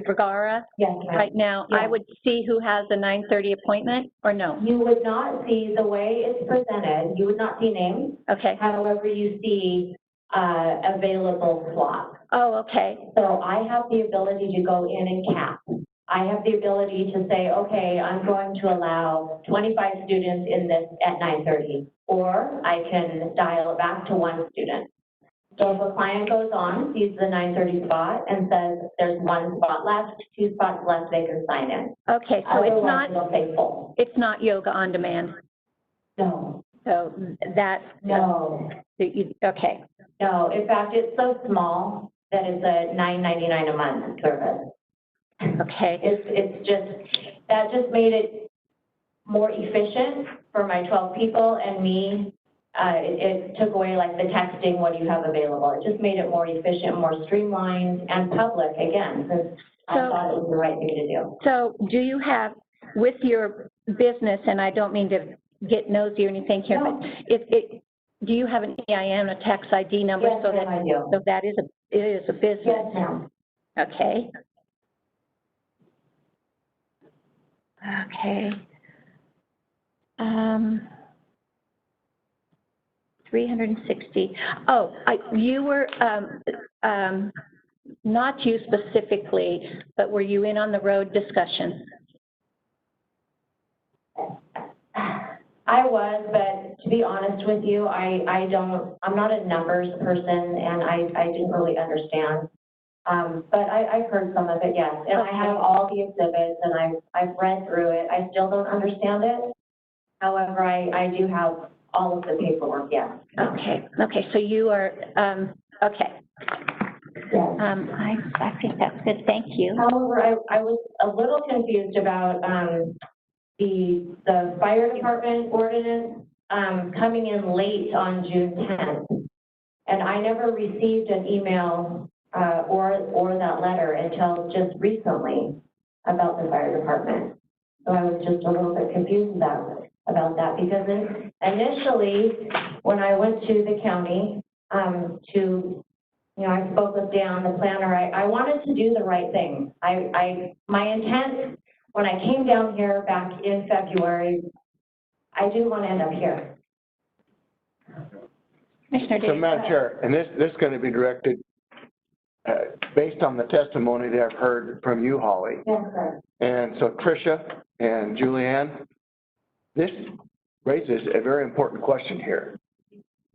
G: Vergara
H: Yes, ma'am.
G: right now, I
H: Yeah.
G: would see who has the 9:30 appointment, or no?
H: You would not see the way it's presented, you would not see names.
G: Okay.
H: However, you see available slots.
G: Oh, okay.
H: So I have the ability to go in and cap. I have the ability to say, okay, I'm going to allow 25 students in this at 9:30, or I can dial it back to one student. So if a client goes on, sees the 9:30 spot and says there's one spot left, 2 spots left, they can sign in.
G: Okay, so it's
H: Otherwise, it'll say full.
G: it's not yoga on demand.
H: No,
G: So that,
H: no,
G: okay.
H: no. In fact, it's so small that it's a $9.99 a month service.
G: Okay.
H: It's just, that just made it more efficient for my 12 people and me. It took away like the texting, what do you have available? It just made it more efficient, more streamlined and public again, because I thought it was the right thing to do.
G: So do you have, with your business, and I don't mean to get nosy or anything here,
H: No.
G: but do you have an EIN, a tax ID number?
H: Yes,
G: so
H: ma'am,
G: that
H: I do.
G: So that is it is a business?
H: Yes, ma'am.
G: Okay. Okay. 360. Oh, you were, not you specifically, but were you in on the road discussion?
H: I was, but to be honest with you, I'm not a numbers person and I didn't really understand. But I've heard some of it, yes. And I have all the exhibits and I've read through it. I still don't understand it. However, I do have all of the paperwork, yes.
G: Okay, okay, so you are, okay.
H: Yes.
G: I think that's good, thank you.
H: However, I was a little confused about, the fire department ordinance, coming in late on June 10th. And I never received an email, or that letter until just recently about the fire department. So I was just a little bit confused about that, because initially, when I went to the county, I spoke with Dan, the planner, I wanted to do the right thing. My intent, when I came down here back in February, I didn't want to end up here.
G: Commissioner
F: So,
G: Davis.
F: Madam Chair, and this is going to be directed, based on the testimony that I've heard from you, Holly.
H: Yes, sir.
F: And so Tricia and Julianne, this raises a very important question here.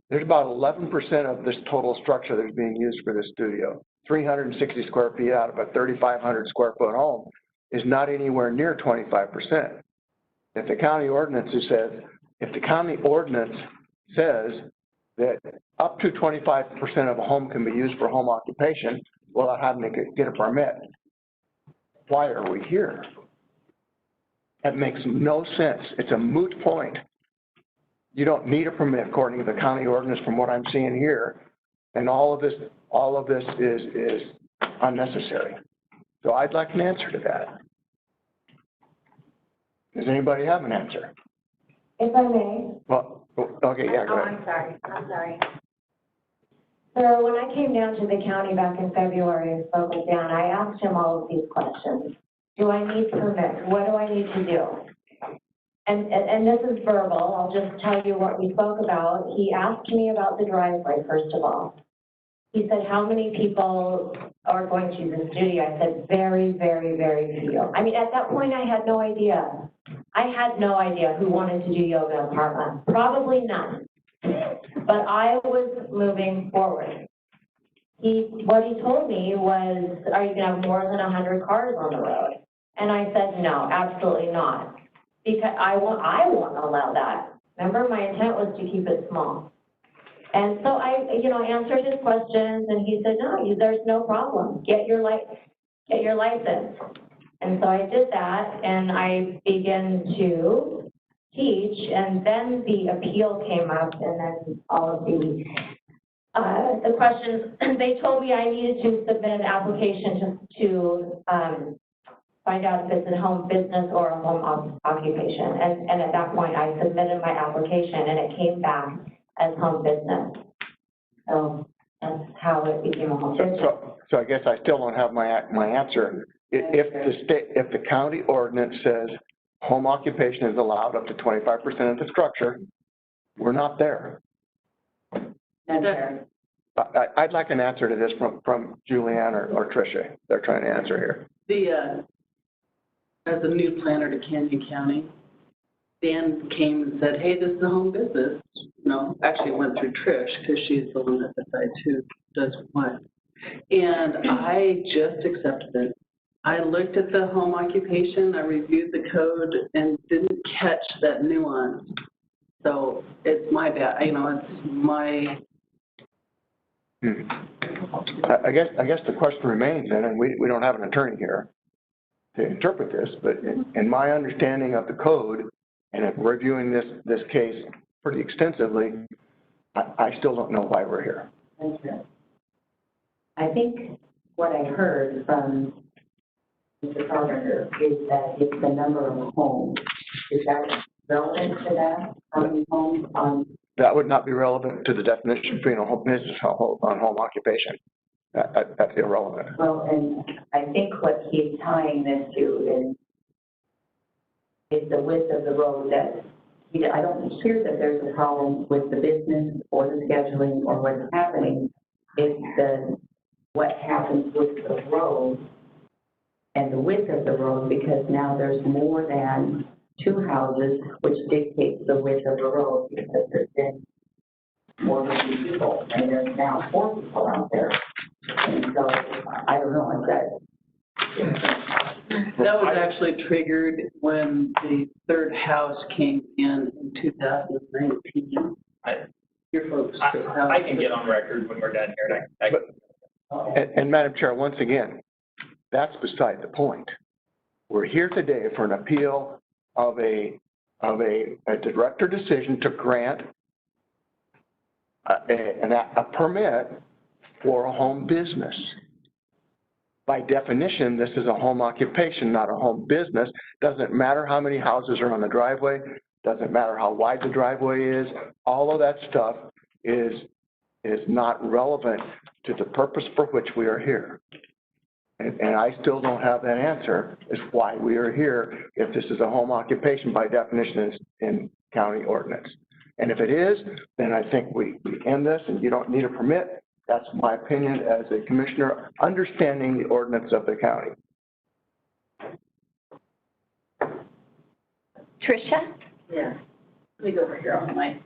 F: There's about 11% of this total structure that's being used for this studio. 360 square feet out of a 3,500 square foot home is not anywhere near 25%. If the county ordinance says that up to 25% of a home can be used for home occupation without having to get a permit, why are we here? That makes no sense. It's a moot point. You don't need a permit according to the county ordinance from what I'm seeing here. And all of this is unnecessary. So I'd like an answer to that. Does anybody have an answer?
H: If I may.
F: Well, okay, yeah, go ahead.
H: I'm sorry. So when I came down to the county back in February and spoke with Dan, I asked him all of these questions. Do I need permits? What do I need to do? And this is verbal, I'll just tell you what we spoke about. He asked me about the driveway, first of all. He said, how many people are going to use the studio? I said, very, very, very few. I mean, at that point, I had no idea. I had no idea who wanted to do yoga in Parma. Probably none. But I was moving forward. What he told me was, are you going to have more than 100 cars on the road? And I said, no, absolutely not. Because I won't allow that. Remember, my intent was to keep it small. And so I, answered his questions, and he said, no, there's no problem. Get your license. And so I did that, and I began to teach, and then the appeal came up, and then all of the questions. They told me I needed to submit an application to find out if it's a home business or a home occupation. And at that point, I submitted my application, and it came back as home business. So that's how it became a home business.
F: So I guess I still don't have my answer. If the county ordinance says home occupation is allowed up to 25% of the structure, we're not there. I'd like an answer to this from Julianne or Tricia. They're trying to answer here.
D: As a new planner to Canyon County, Dan came and said, hey, this is a home business. Actually it went through Trish because she's the one that decides who does what. And I just accepted it. I looked at the home occupation, I reviewed the code and didn't catch that nuance. So it's my bad, it's my.
F: I guess the question remains then, and we don't have an attorney here to interpret this, but in my understanding of the code and in reviewing this case pretty extensively, I still don't know why we're here.
C: I think what I heard from Mr. Carpenter is that it's the number of homes. Is that relevant to that? How many homes on?
F: That would not be relevant to the definition between a home business on home occupation. That's irrelevant.
C: Well, and I think what he's tying this to is the width of the road that I don't hear that there's a problem with the business or the scheduling or what's happening. It's what happens with the road and the width of the road, because now there's more than 2 houses, which dictates the width of the road, because there's been more than 2 people, and there's now 4 people out there. And so, I don't know,
D: That was actually triggered when the 3rd house came in 2019. Your folks.
B: I can get on record when we're done here.
F: And Madam Chair, once again, that's beside the point. We're here today for an appeal of a director decision to grant a permit for a home business. By definition, this is a home occupation, not a home business. Doesn't matter how many houses are on the driveway, doesn't matter how wide the driveway is. All of that stuff is not relevant to the purpose for which we are here. And I still don't have that answer as why we are here if this is a home occupation by definition in county ordinance. And if it is, then I think we end this and you don't need a permit. That's my opinion as a commissioner understanding the ordinance of the county.
G: Tricia?
A: Yeah. Let me go over here on my.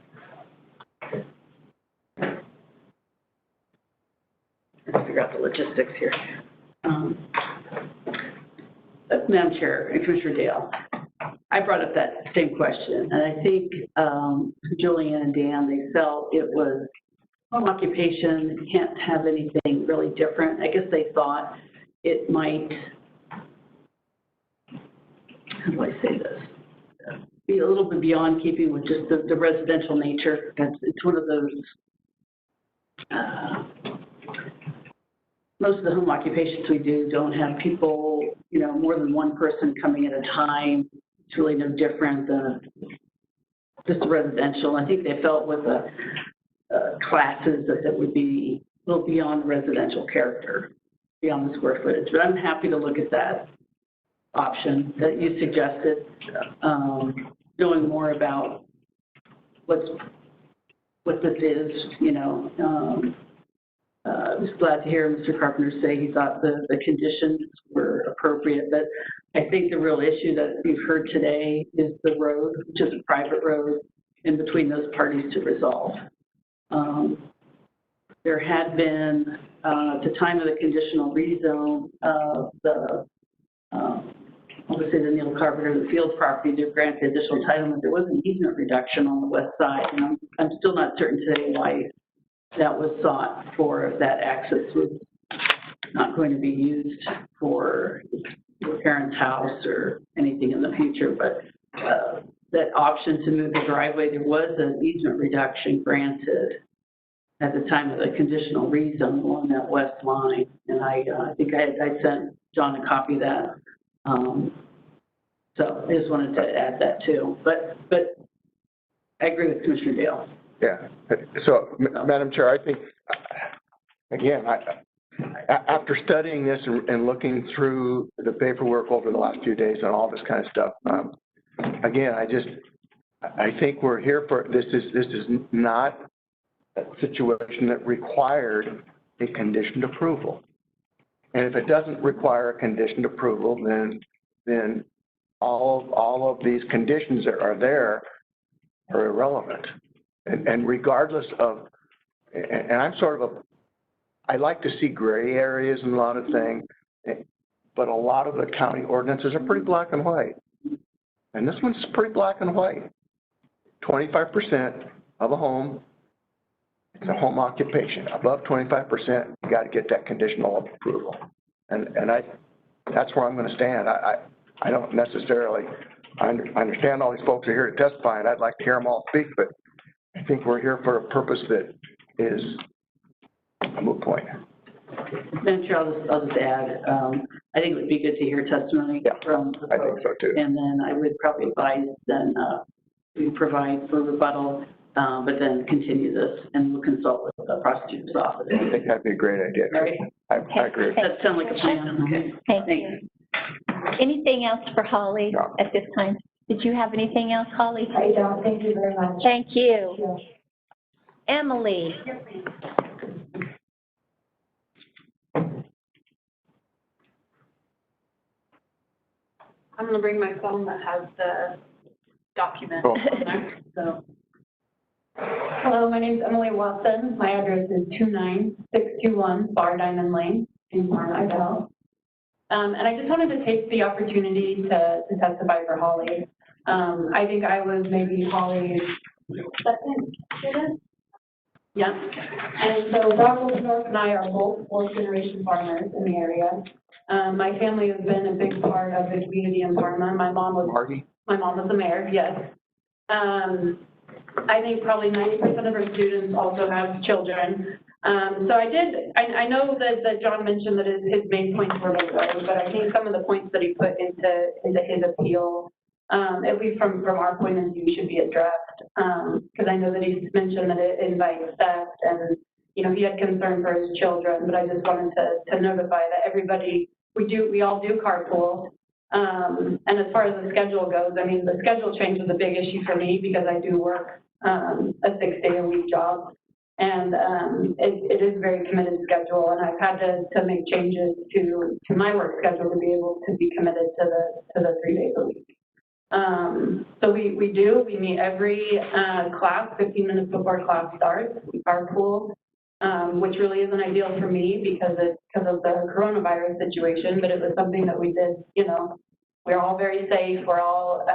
A: Figure out the logistics here. Madam Chair and Commissioner Dale, I brought up that same question, and I think Julianne and Dan, they felt it was home occupation, can't have anything really different. I guess they thought it might, how do I say this, be a little bit beyond keeping with just the residential nature. It's one of those, most of the home occupations we do don't have people, more than one person coming at a time. It's really no different than just residential. I think they felt with the classes that would be a little beyond residential character, beyond the square footage. But I'm happy to look at that option that you suggested, knowing more about what this is, I was glad to hear Mr. Carpenter say he thought the conditions were appropriate, but I think the real issue that we've heard today is the road, which is a private road, in between those parties to resolve. There had been, at the time of the conditional rezone of obviously the Neil Carpenter, the Field property, to grant the additional entitlement, there was an easement reduction on the west side, and I'm still not certain today why that was sought for, if that access was not going to be used for your parents' house or anything in the future, but that option to move the driveway, there was an easement reduction granted at the time of the conditional rezone along that west line, and I think I sent John a copy of that. So I just wanted to add that too, but I agree with Commissioner Dale.
F: Yeah. So, Madam Chair, I think, again, after studying this and looking through the paperwork over the last few days and all this kind of stuff, again, I think we're here for, this is not a situation that required a conditioned approval. And if it doesn't require a conditioned approval, then all of these conditions that are there are irrelevant. And regardless of, and I'm sort of I like to see gray areas in a lot of things, but a lot of the county ordinances are pretty black and white. And this one's pretty black and white. 25% of a home, it's a home occupation. Above 25%, you got to get that conditional approval. And that's where I'm going to stand. I don't necessarily, I understand all these folks are here to testify, and I'd like to hear them all speak, but I think we're here for a purpose that is a moot point.
A: Madam Chair, I'll just add, I think it would be good to hear testimony from the
F: I think so too.
A: And then I would probably advise then we provide for rebuttal, but then continue this and we'll consult with the prosecutor's office.
F: I think that'd be a great idea.
A: All right.
F: I agree.
A: That sounds like a plan. Okay.
G: Thank you. Anything else for Holly
F: No.
G: at this time? Did you have anything else, Holly?
H: I don't, thank you very much.
G: Thank you. Emily?
D: I'm gonna bring my phone that has the document
F: Cool.
D: on there, so. Hello, my name's Emily Watson. My address is 29621 Bar Diamond Lane in Warren, Idaho. And I just wanted to take the opportunity to testify for Holly. I think I was maybe Holly's second student. Yeah. And so Rob North and I are both fourth-generation farmers in the area. My family has been a big part of the community in Parma. My mom was the mayor, yes. I think probably 90% of our students also have children. So I know that John mentioned that his main points were the road, but I think some of the points that he put into his appeal, at least from our point of view, should be addressed. Because I know that he's mentioned that it invites theft and, you know, he had concern for his children, but I just wanted to notify that everybody, we all do carpool. And as far as the schedule goes, I mean, the schedule change was a big issue for me because I do work a 6-day-a-week job. And it is a very committed schedule, and I've had to make changes to my work schedule to be able to be committed to the 3 days a week. So we meet every class 15 minutes before class starts. We carpool, which really isn't ideal for me because of the coronavirus situation, but it was something that we did, you know, we're all very safe, we're all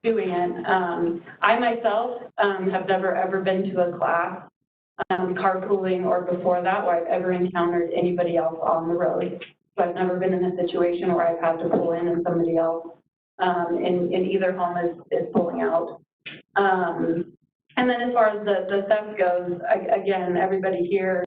D: doing it. I myself have never ever been to a class carpooling or before that where I've ever encountered anybody else on the road. So I've never been in a situation where I've had to pull in and somebody else in either home is pulling out. And then as far as the theft goes, again, everybody here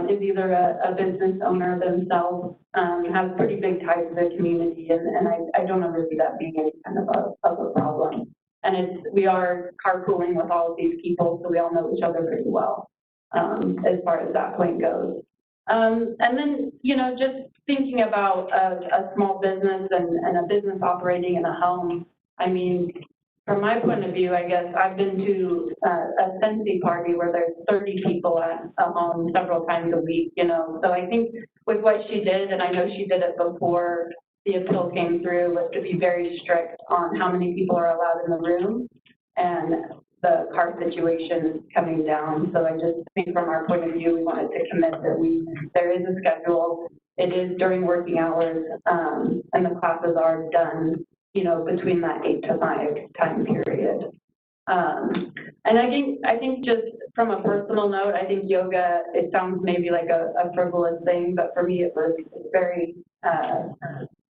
D: is either a business owner themselves, has pretty big ties to the community, and I don't ever see that being any kind of a problem. And we are carpooling with all of these people, so we all know each other pretty well, as far as that point goes. And then, you know, just thinking about a small business and a business operating in a home, I mean, from my point of view, I guess I've been to a Sensi party where there's 30 people at a home several times a week, you know. So I think with what she did, and I know she did it before the appeal came through, was to be very strict on how many people are allowed in the room and the car situation coming down. So I just think from our point of view, we wanted to commit that there is a schedule. It is during working hours, and the classes are done, you know, between that 8 to 5 time period. And I think just from a personal note, I think yoga, it sounds maybe like a frivolous thing, but for me, it was very,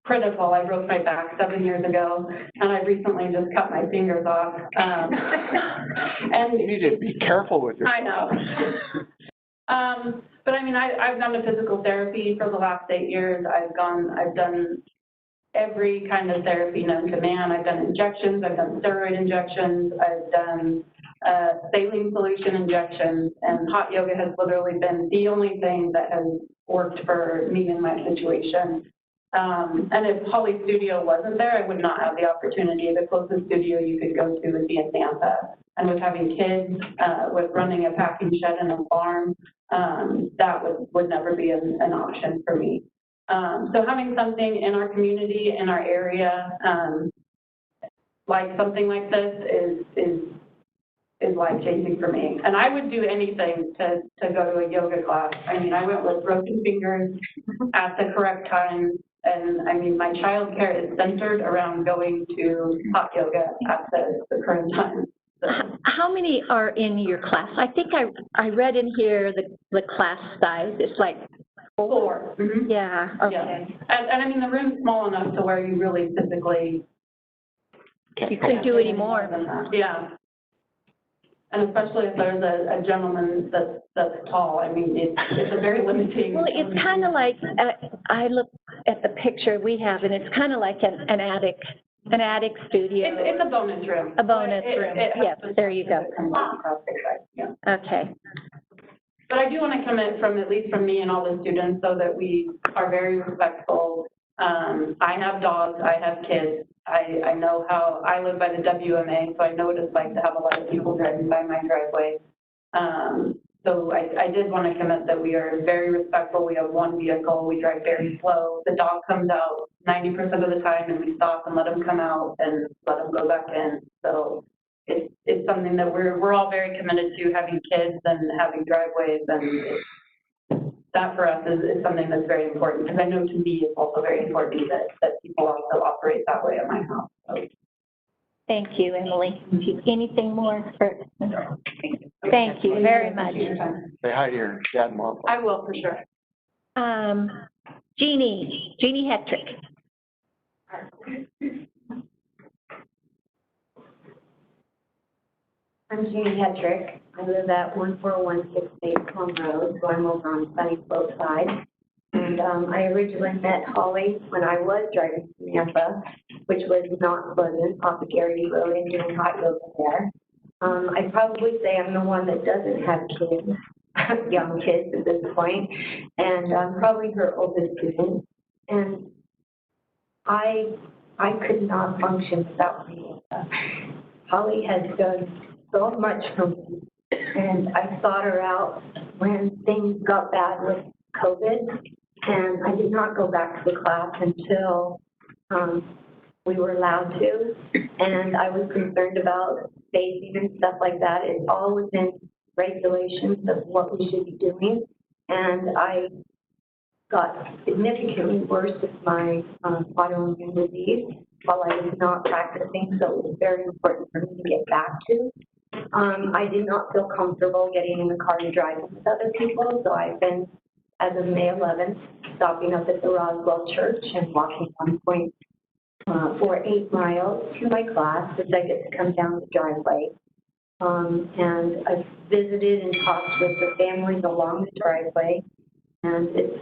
D: critical. I broke my back 7 years ago, and I recently just cut my fingers off. And
F: You need to be careful with your.
D: I know. But I mean, I've done the physical therapy for the last 8 years. I've done every kind of therapy known to man. I've done injections, I've done steroid injections, I've done saline solution injections, and hot yoga has literally been the only thing that has worked for me in my situation. And if Holly Studio wasn't there, I would not have the opportunity. The closest studio you could go to would be in Nampa. And with having kids, with running a packing shed and a farm, that would never be an option for me. So having something in our community, in our area, like something like this is life-changing for me. And I would do anything to go to a yoga class. I mean, I went with broken fingers at the correct time. And I mean, my childcare is centered around going to hot yoga at the current time. So.
G: How many are in your class? I think I read in here the class size. It's like
D: 4. Mm-hmm.
G: Yeah, okay.
D: Yeah. And I mean, the room's small enough to where you really physically.
G: You couldn't do any more.
D: Yeah. And especially if there's a gentleman that's tall, I mean, it's a very limiting.
G: Well, it's kind of like, I look at the picture we have, and it's kind of like an attic studio.
D: It's a bonus room.
G: A bonus room, yes, there you go.
D: Yeah.
G: Okay.
D: But I do want to commit at least from me and all the students, so that we are very respectful. I have dogs, I have kids. I know how, I live by the WMA, so I know what it's like to have a lot of people driving by my driveway. So I did want to commit that we are very respectful. We have one vehicle, we drive very slow. The dog comes out 90% of the time, and we stop and let him come out and let him go back in. So it's something that we're all very committed to, having kids and having driveways, and that for us is something that's very important, because I know to me it's also very important that people also operate that way at my house. So.
G: Thank you, Emily. Anything more? Thank you very much.
F: Say hi to your dad and mom.
D: I will, for sure.
G: Jeannie Hetrick.
H: I'm Jeannie Hetrick. I live at 14168 Plum Road, so I'm over on Sunny Slope side. And I originally met Holly when I was driving to Nampa, which was not Pleasant, off of Garrity Road, and doing hot yoga there. I'd probably say I'm the one that doesn't have kids, young kids at this point, and I'm probably her oldest student. And I could not function without yoga. Holly has done so much for me, and I sought her out when things got bad with COVID, and I did not go back to the class until we were allowed to, and I was concerned about spacing and stuff like that. It's all within regulations of what we should be doing, and I got significantly worse with my autoimmune disease while I was not practicing, so it was very important for me to get back to. I did not feel comfortable getting in the car and driving with other people, so I've been, as of May 11th, stopping up at the Roswell Church and walking 1.48 miles to my class, which I get to come down the driveway. And I've visited and talked with the families along the driveway, and it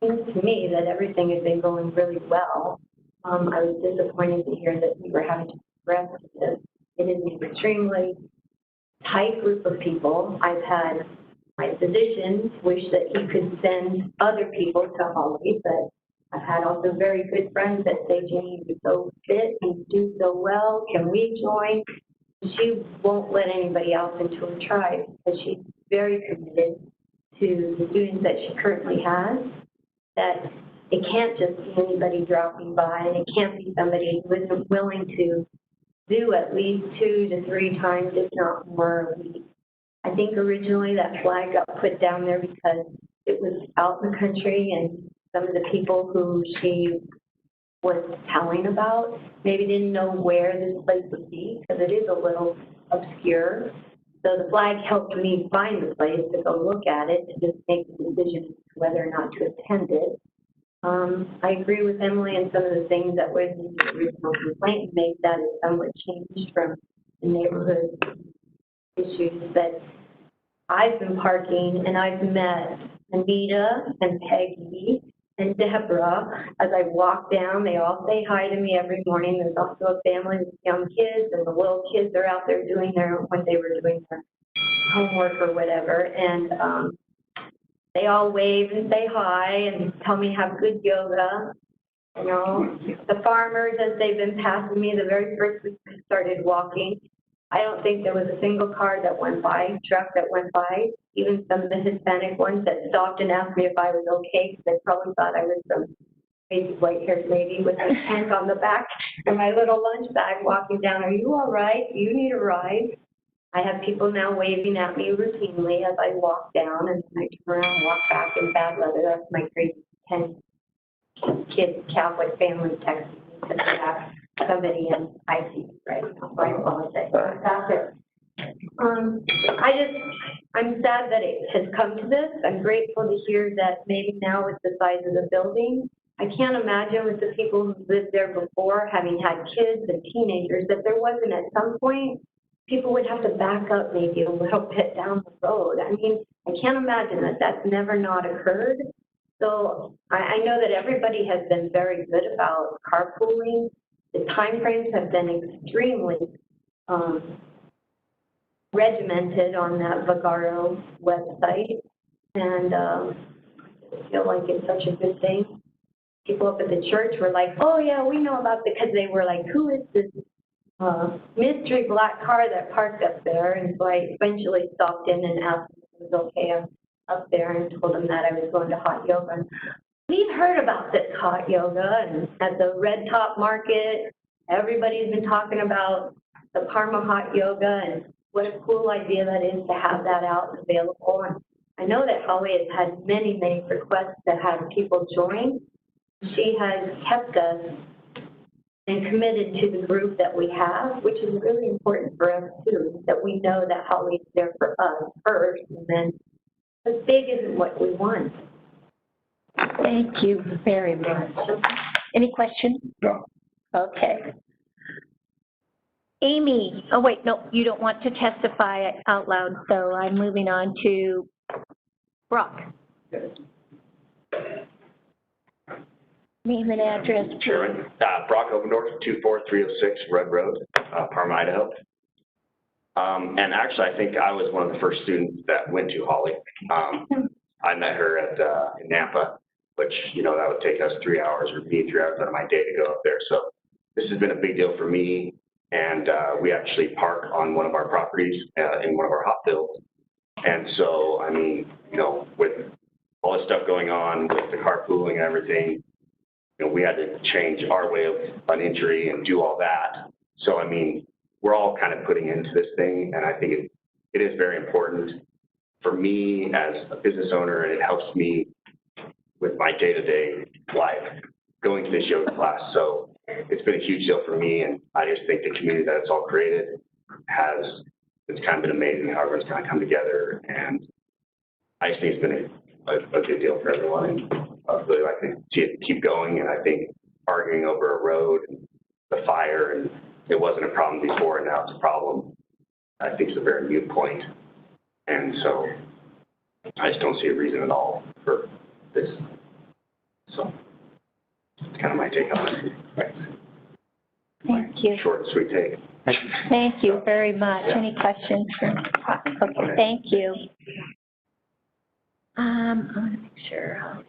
H: seems to me that everything has been going really well. I was disappointed to hear that we were having to progress with this. It is an extremely tight group of people. I've had my physician wish that he could send other people to Holly, but I've had also very good friends that say, Jane, you're so fit, you do so well, can we join? She won't let anybody else into her tribe, because she's very committed to the students that she currently has, that it can't just be anybody dropping by, and it can't be somebody who isn't willing to do at least 2 to 3 times, if not more, a week. I think originally that flag got put down there because it was out in the country, and some of the people who she was telling about maybe didn't know where this place would be, because it is a little obscure. So the flag helped me find the place to go look at it, to just make the decision as to whether or not to attend it. I agree with Emily and some of the things that was in the original complaint, make that is somewhat changed from the neighborhood issues. But I've been parking and I've met Anita and Peggy and Deborah. As I walk down, they all say hi to me every morning. There's also a family with young kids, and the little kids are out there doing when they were doing their homework or whatever. And they all wave and say hi and tell me have good yoga. You know, the farmers, as they've been passing me the very first week I started walking, I don't think there was a single car that went by, truck that went by, even some of the Hispanic ones that stopped and asked me if I was okay, because they probably thought I was some crazy white-haired lady with my tent on the back and my little lunch bag walking down. Are you all right? Do you need a ride? I have people now waving at me routinely as I walk down, and then I turn around and walk back in bad weather. That's my crazy 10 kids, Catholic family texting me because they have somebody in ICU right now, so I apologize. That's it. I'm sad that it has come to this. I'm grateful to hear that maybe now with the size of the building, I can't imagine with the people who lived there before, having had kids and teenagers, that there wasn't at some point, people would have to back up maybe a little bit down the road. I mean, I can't imagine that that's never not occurred. So I know that everybody has been very good about carpooling. The timeframes have been extremely regimented on that Vagaro website, and I feel like it's such a good thing. People up at the church were like, oh yeah, we know about it, because they were like, who is this mystery black car that parked up there? And so I eventually stopped in and asked if it was okay up there, and told them that I was going to hot yoga. And we've heard about this hot yoga, and at the Red Top Market, everybody's been talking about the Parma hot yoga, and what a cool idea that is to have that out and available. And I know that Holly has had many, many requests to have people join. She has kept us and committed to the group that we have, which is really important for us too, that we know that Holly is there for us first, and then the big isn't what we want.
G: Thank you very much. Any questions?
F: No.
G: Okay. Amy, oh wait, no, you don't want to testify out loud, so I'm moving on to Brock. Name and address.
I: Chairman, Brock Obendorf, 24306 Red Road, Parma, Idaho. And actually, I think I was one of the first students that went to Holly. I met her at in Nampa, which, you know, that would take us 3 hours, or me 3 hours out of my day to go up there. So this has been a big deal for me. And we actually park on one of our properties in one of our hot fields. And so, I mean, you know, with all this stuff going on with the carpooling and everything, you know, we had to change our way of an entry and do all that. So, I mean, we're all kind of putting into this thing, and I think it is very important for me as a business owner, and it helps me with my day-to-day life going to this yoga class. So it's been a huge deal for me, and I just think the community that it's all created it's kind of been amazing how everyone's kind of come together, and I just think it's been a good deal for everyone, and I really like to see it keep going. And I think arguing over a road and the fire, and it wasn't a problem before and now it's a problem, I think it's a very moot point. And so I just don't see a reason at all for this. So it's kind of my take on it.
G: Thank you.
I: Short and sweet take.
G: Thank you very much.
I: Yeah.
G: Any questions? Okay, thank you. I want to make sure.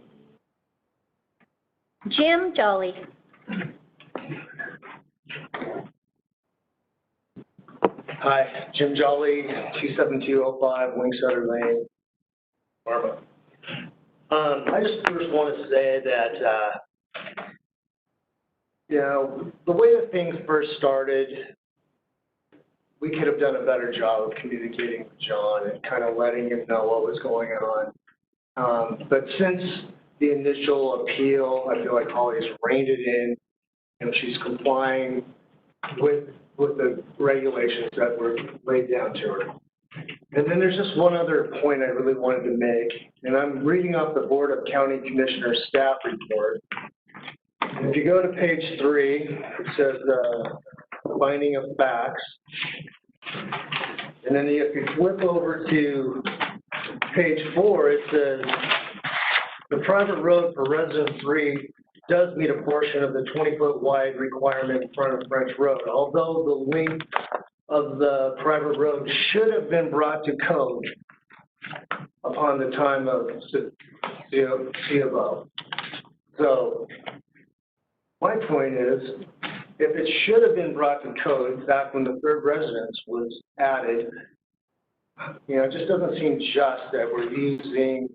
G: Jim Jolly.
J: Hi, Jim Jolly, 27205 Wingsutter Lane, Parma. I just first want to say that, you know, the way that things first started, we could have done a better job of communicating with John and kind of letting him know what was going on. But since the initial appeal, I feel like Holly has reined it in. You know, she's complying with with the regulations that were laid down to her. And then there's just one other point I really wanted to make, and I'm reading off the Board of County Commissioners staff report. And if you go to page 3, it says finding of facts. And then if you flip over to page 4, it says the private road for resident 3 does meet a portion of the 20-foot wide requirement in front of French Road, although the length of the private road should have been brought to code upon the time of C of O. So my point is, if it should have been brought to code back when the third residence was added, it just doesn't seem just that we're using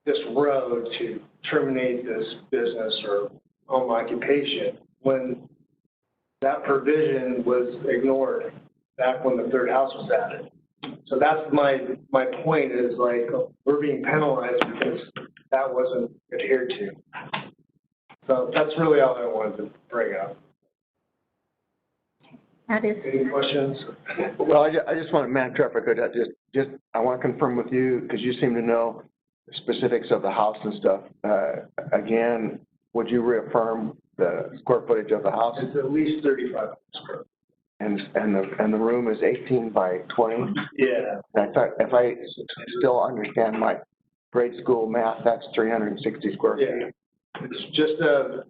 J: this road to terminate this business or home occupation when that provision was ignored back when the third house was added. So that's my point is like, we're being penalized because that wasn't adhered to. So that's really all I wanted to bring up.
G: That is,
J: Any questions?
F: Well, I just want to, Madam Chair, if I could, I want to confirm with you, because you seem to know the specifics of the house and stuff. Again, would you reaffirm the square footage of the house?
J: It's at least 35 square.
F: And the room is 18 by 20?
J: Yeah.
F: If I still understand my grade school math, that's 360 square feet.
J: Yeah. It's just a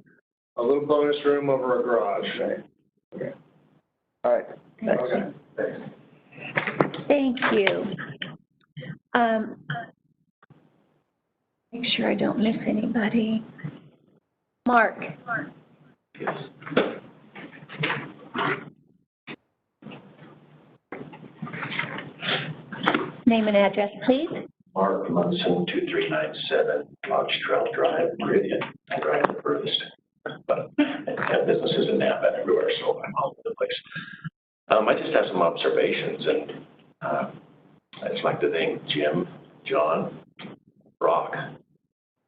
J: little bonus room over a garage.
F: Right. Okay. All right. Thanks.
J: Okay. Thanks.
G: thank you. Make sure I don't miss anybody. Mark. Name and address, please.
K: Mark Munson, 2397 Lodge Trail Drive, Meridian. I drive the furthest, but I have businesses in Napa and everywhere, so I'm all over the place. I just have some observations, and I just like to thank Jim, John, Brock.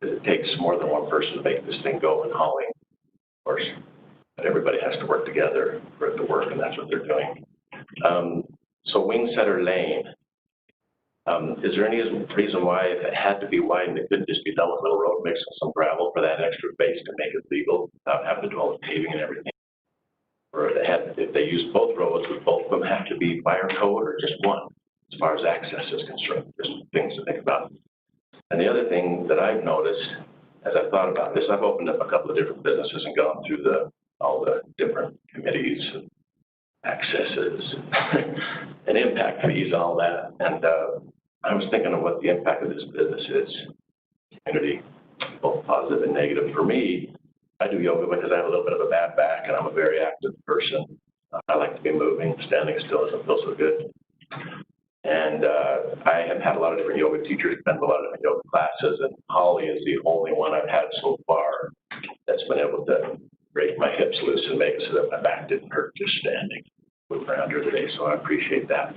K: It takes more than one person to make this thing go in hauling, of course, but everybody has to work together for it to work, and that's what they're doing. So Wingsetter Lane, is there any reason why if it had to be widened, it couldn't just be done with Little Road mix and some gravel for that extra base to make it legal without having to do all the paving and everything? Or if they use both roads, would both of them have to be fire code or just one as far as access is concerned? There's things to think about. And the other thing that I've noticed as I've thought about this, I've opened up a couple of different businesses and gone through all the different committees and accesses and impact fees, all that. And I was thinking of what the impact of this business is, community, both positive and negative. For me, I do yoga because I have a little bit of a bad back and I'm a very active person. I like to be moving. Standing still doesn't feel so good. And I have had a lot of different yoga teachers, been to a lot of different yoga classes, and Holly is the only one I've had so far that's been able to break my hips loose and make it so that my back didn't hurt just standing. Move around here today, so I appreciate that.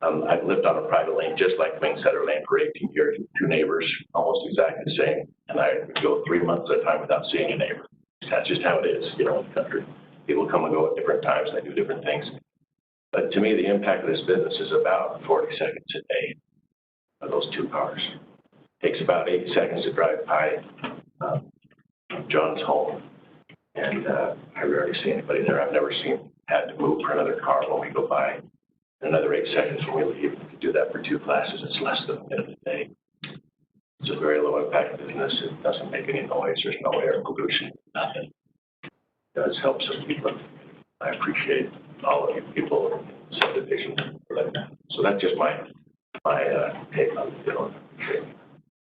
K: I've lived on a private lane just like Wingsetter Lane for 18 years with two neighbors, almost exactly the same, and I would go 3 months at a time without seeing a neighbor. That's just how it is, in the country. People come and go at different times, and they do different things. But to me, the impact of this business is about 40 seconds a day of those two cars. It takes about 8 seconds to drive by John's home, and I rarely see anybody there. I've never had to move for another car when we go by. Another 8 seconds when we leave. We could do that for two classes. It's less than a minute a day. It's a very low impact business. It doesn't make any noise. There's no air pollution, nothing. It does help some people. I appreciate all of you people in subdivision for that. So that's just my take on the deal.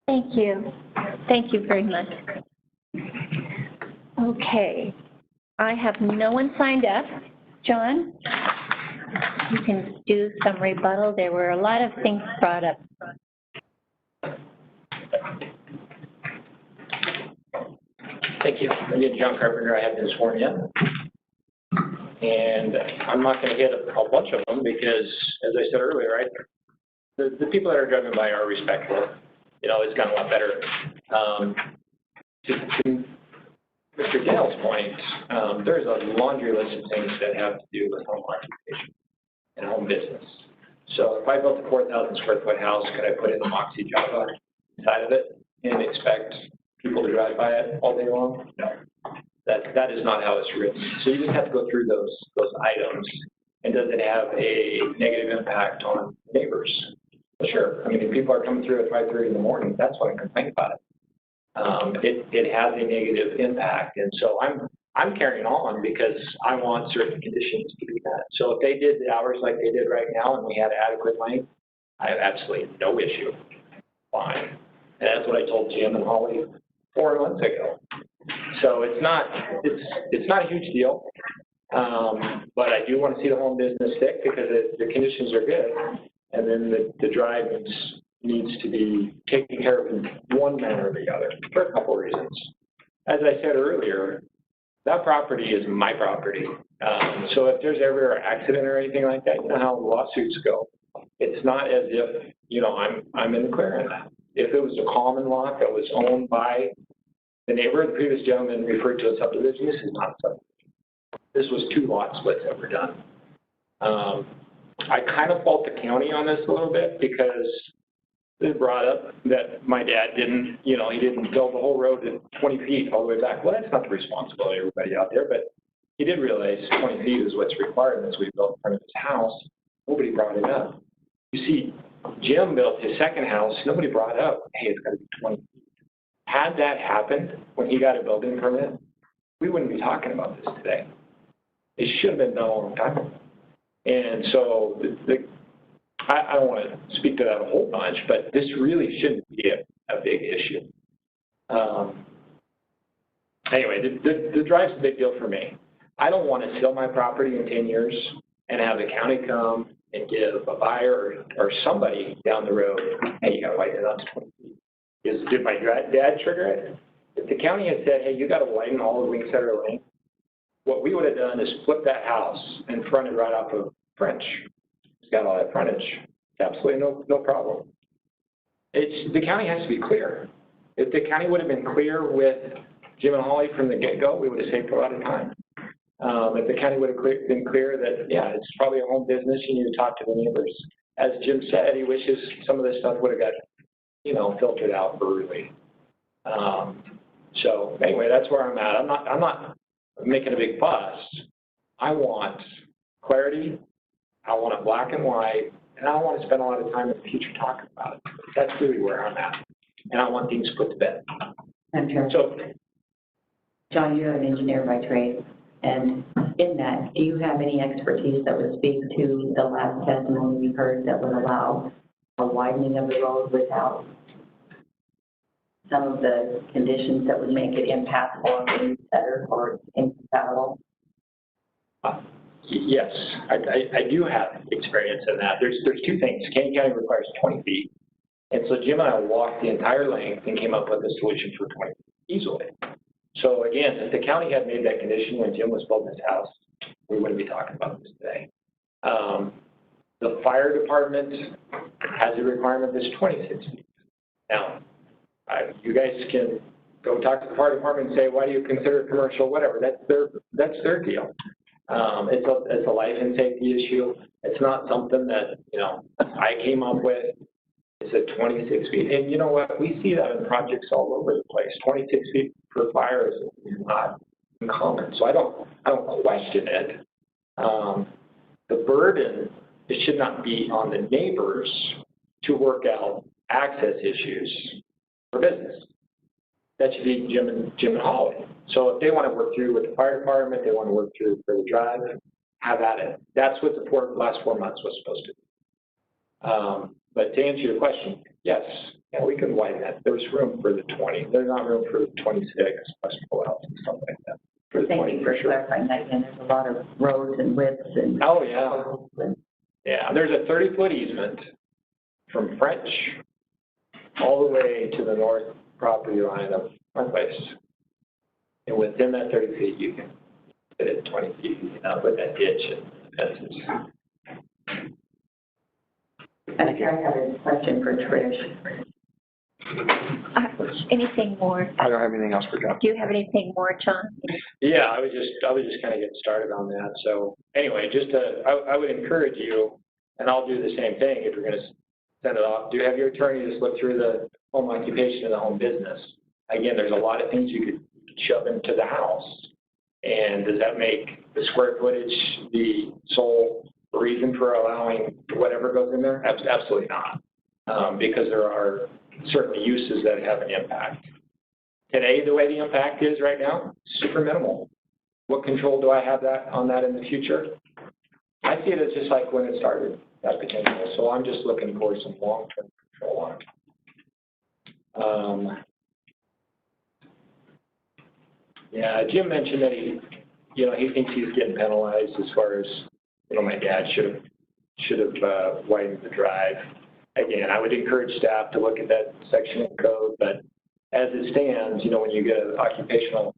G: Thank you. Thank you very much. Okay. I have no one signed up. John, you can do some rebuttal. There were a lot of things brought up.
B: Thank you. Again, John Carpenter, I haven't been sworn yet. And I'm not going to hit a bunch of them because, as I said earlier, right, the people that are driving by are respectful. It's gotten a lot better. Mr. Dale's point, there's a laundry list of things that have to do with home occupation and home business. So if I built a 4,000 square foot house, could I put in a Moxie Java inside of it and expect people to drive by it all day long? No. That is not how it's written. So you just have to go through those items. And does it have a negative impact on neighbors? Sure. I mean, if people are coming through at 5:30 in the morning, that's what I complain about it. It has a negative impact. And so I'm carrying on because I want certain conditions to be met. So if they did the hours like they did right now and we had adequate length, I have absolutely no issue. Fine. And that's what I told Jim and Holly 4 months ago. So it's not a huge deal. But I do want to see the home business stick because the conditions are good. And then the drive needs to be taken care of in one manner or the other for a couple of reasons. As I said earlier, that property is my property. So if there's ever an accident or anything like that, you know how lawsuits go. It's not as if, you know, I'm in the clear on that. If it was a common lot that was owned by the neighbor, the previous gentleman referred to a subdivision, this is not a subdivision. This was 2 lot splits that were done. I kind of fault the county on this a little bit because they brought up that my dad didn't, you know, he didn't build the whole road at 20 feet all the way back. Well, that's not the responsibility of everybody out there, but he did realize 20 feet is what's required as we built in front of his house. Nobody brought it up. You see, Jim built his second house. Nobody brought up, hey, it's got to be 20 feet. Had that happened when he got a building permit, we wouldn't be talking about this today. It should have been done a long time ago. And so I don't want to speak to that a whole bunch, but this really shouldn't be a big issue. Anyway, the drive's a big deal for me. I don't want to sell my property in 10 years and have the county come and give a buyer or somebody down the road, hey, you got to widen it out to 20 feet. Did my dad trigger it? If the county had said, hey, you got to widen all of Wingsetter Lane, what we would have done is flip that house and fronted right off of French. It's got all that frontage. Absolutely no problem. The county has to be clear. If the county would have been clear with Jim and Holly from the get-go, we would have saved a lot of time. If the county would have been clear that, yeah, it's probably a home business, you need to talk to the neighbors. As Jim said, he wishes some of this stuff would have got, you know, filtered out early. So anyway, that's where I'm at. I'm not making a big fuss. I want clarity. I want it black and white, and I don't want to spend a lot of time in the future talking about it. That's really where I'm at, and I want things put to bed.
C: I'm sure.
B: So,
C: John, you're an engineer by trade, and in that, do you have any expertise that would speak to the last testimony we heard that would allow a widening of the road without some of the conditions that would make it impassable or incompatible?
B: Yes, I do have experience in that. There's 2 things. Canyon County requires 20 feet. And so Jim and I walked the entire length and came up with a solution for 20 feet easily. So again, if the county had made that condition when Jim was building his house, we wouldn't be talking about this today. The fire department has a requirement that's 26 feet. Now, you guys can go talk to the fire department and say, why do you consider it commercial, whatever. That's their deal. It's a life and safety issue. It's not something that, you know, I came up with. It's at 26 feet. And you know what? We see that in projects all over the place. 26 feet for fire is not uncommon. So I don't question it. The burden, it should not be on the neighbors to work out access issues for business. That should be Jim and Holly. So if they want to work through with the fire department, they want to work through for the drive, have at it. That's what the last 4 months was supposed to be. But to answer your question, yes, yeah, we can widen that. There's room for the 20. There's not room for the 26, plus pull outs and stuff like that. For the
C: Thank
B: 20
C: you for
B: sure.
C: clarifying that. And there's a lot of roads and widths and.
B: Oh, yeah. Yeah, there's a 30-foot easement from French all the way to the north property line of my place. And within that 30 feet, you can fit it 20 feet, you know, with that ditch and fences.
C: I have a question for Trish.
G: Anything more?
F: I don't have anything else for John.
G: Do you have anything more, John?
B: Yeah, I was just kind of getting started on that. So anyway, I would encourage you, and I'll do the same thing if you're going to send it off. Do have your attorney just look through the home occupation and the home business. Again, there's a lot of things you could shove into the house. And does that make the square footage the sole reason for allowing whatever goes in there? Absolutely not. Because there are certainly uses that have an impact. Today, the way the impact is right now, super minimal. What control do I have on that in the future? I see it as just like when it started, that potential. So I'm just looking for some long-term control on it. Yeah, Jim mentioned that he thinks he's getting penalized as far as, my dad should have widened the drive. Again, I would encourage staff to look at that section of code, but as it stands, when you get an occupational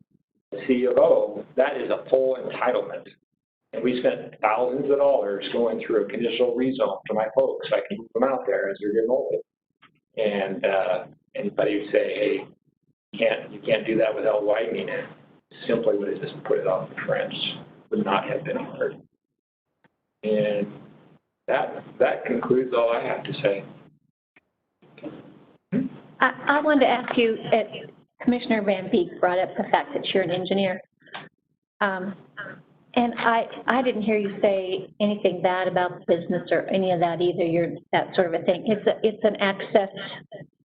B: C of O, that is a full entitlement. And we spent thousands of dollars going through a conditional rezone for my folks. I can move them out there as they're getting older. And anybody would say, hey, you can't do that without widening it. Simply would have just put it off the French, would not have been hard. And that concludes all I have to say.
G: I wanted to ask you, Commissioner Van Beek brought up the fact that you're an engineer. And I didn't hear you say anything bad about the business or any of that either. You're that sort of a thing. It's an access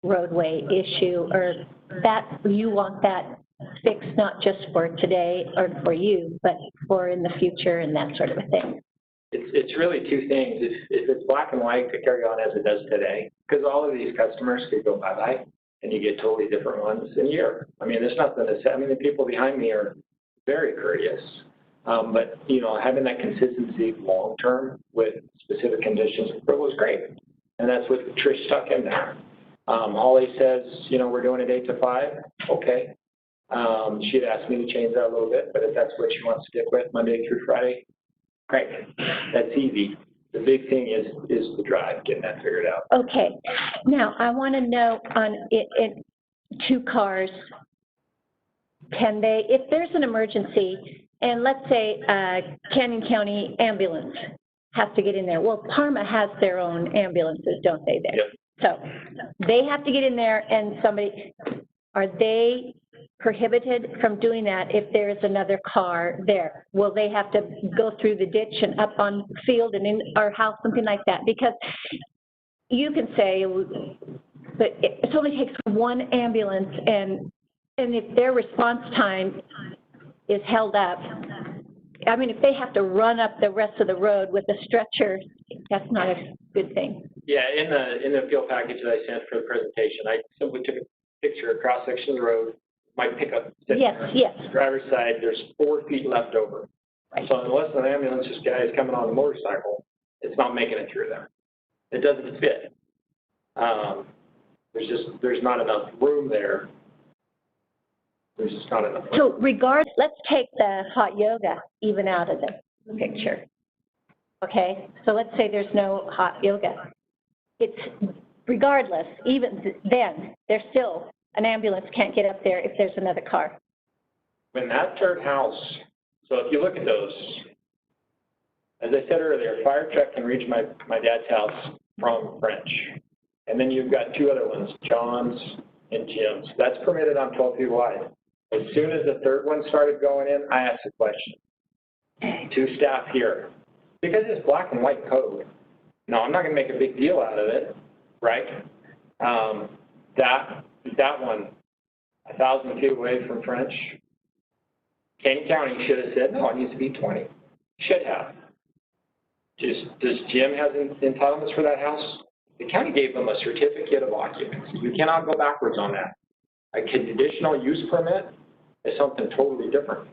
G: roadway issue, or that you want that fixed not just for today or for you, but for in the future and that sort of a thing.
B: It's really two things. If it's black and white, to carry on as it does today, because all of these customers could go bye-bye and you get totally different ones in a year. I mean, there's nothing to say. I mean, the people behind me are very courteous. But, having that consistency long-term with specific conditions was great. And that's what Trish stuck in there. Holly says, we're doing it 8 to 5. Okay. She'd asked me to change that a little bit, but if that's what she wants to stick with, Monday through Friday, great. That's easy. The big thing is the drive, getting that figured out.
G: Okay. Now, I want to know on it 2 cars, can they, if there's an emergency, and let's say Canyon County ambulance has to get in there. Well, Parma has their own ambulances, don't they, there?
B: Yep.
G: So they have to get in there and are they prohibited from doing that if there is another car there? Will they have to go through the ditch and up on the field and in our house, something like that? Because you can say, but it only takes one ambulance, and if their response time is held up, I mean, if they have to run up the rest of the road with a stretcher, that's not a good thing.
B: Yeah, in the appeal package that I sent for the presentation, I simply took a picture of cross-section of the road, my pickup.
G: Yes, yes.
B: Driver's side, there's 4 feet left over.
G: Right.
B: So unless an ambulance guy is coming on a motorcycle, it's not making it through there. It doesn't fit. There's not enough room there. There's just not enough room.
G: So let's take the hot yoga even out of the picture. Okay, so let's say there's no hot yoga. It's regardless, even then, there's still, an ambulance can't get up there if there's another car.
B: When that third house, so if you look at those, as I said earlier, fire truck can reach my dad's house from French. And then you've got 2 other ones, John's and Jim's. That's permitted on 12 feet wide. As soon as the third one started going in, I asked a question to staff here. Because it's black and white code, no, I'm not going to make a big deal out of it, right? That one, 1,000 feet away from French, Canyon County should have said, no, it needs to be 20. Should have. Does Jim have entitlements for that house? The county gave them a certificate of occupancy. You cannot go backwards on that. A conditional use permit is something totally different.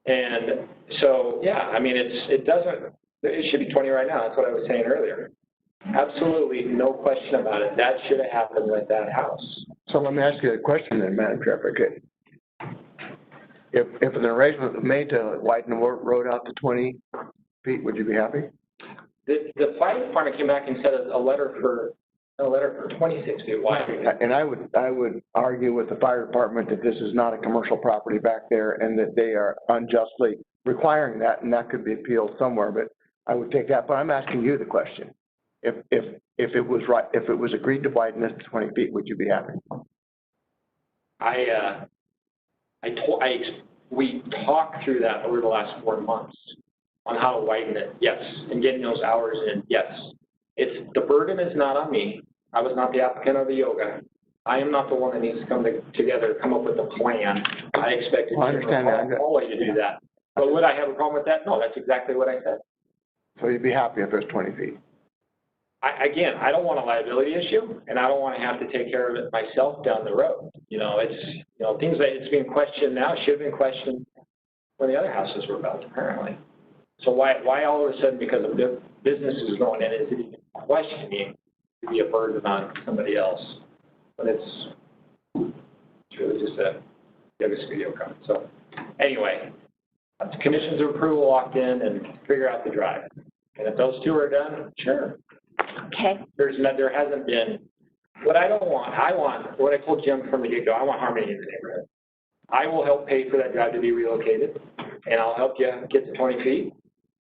B: And so, yeah, I mean, it should be 20 right now. That's what I was saying earlier. Absolutely no question about it. That should have happened with that house.
F: So let me ask you a question then, Madam Chair, if I could. If an arrangement was made to widen the road out to 20 feet, would you be happy?
B: The fire department came back and said a letter for a letter for 26 feet wide.
F: And I would argue with the fire department that this is not a commercial property back there and that they are unjustly requiring that, and that could be appealed somewhere, but I would take that. But I'm asking you the question. If it was right, if it was agreed to widen this to 20 feet, would you be happy?
B: We talked through that over the last 4 months on how to widen it, yes, and getting those hours in, yes. The burden is not on me. I was not the applicant of the yoga. I am not the one that needs to come together, come up with a plan. I expected Holly to do that. But would I have a problem with that? No, that's exactly what I said.
F: So you'd be happy if it's 20 feet?
B: Again, I don't want a liability issue, and I don't want to have to take care of it myself down the road. Things that it's being questioned now should have been questioned when the other houses were built, apparently. So why all of a sudden, because of businesses going in, is it even questioning to be a burden on somebody else? But it's really just a yoga studio coming. So anyway, conditions of approval locked in and figure out the drive. And if those two are done, sure.
G: Okay.
B: There hasn't been, what I don't want, what I told Jim from the get-go, I want harmony in the neighborhood. I will help pay for that drive to be relocated, and I'll help you get to 20 feet.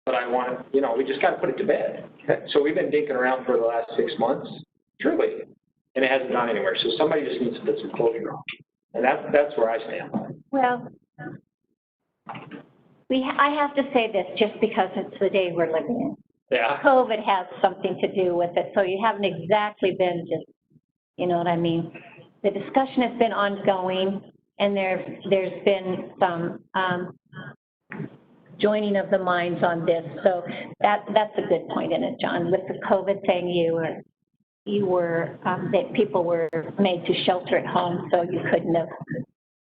B: But I want, we just got to put it to bed. So we've been dinking around for the last 6 months, truly, and it hasn't gone anywhere. So somebody just needs to put some closure on. And that's where I stand.
G: Well, I have to say this just because it's the day we're living in.
B: Yeah.
G: COVID has something to do with it, so you haven't exactly been just, you know what I mean? The discussion has been ongoing, and there's been some joining of the minds on this, so that's a good point in it, John. With the COVID thing, that people were made to shelter at home, so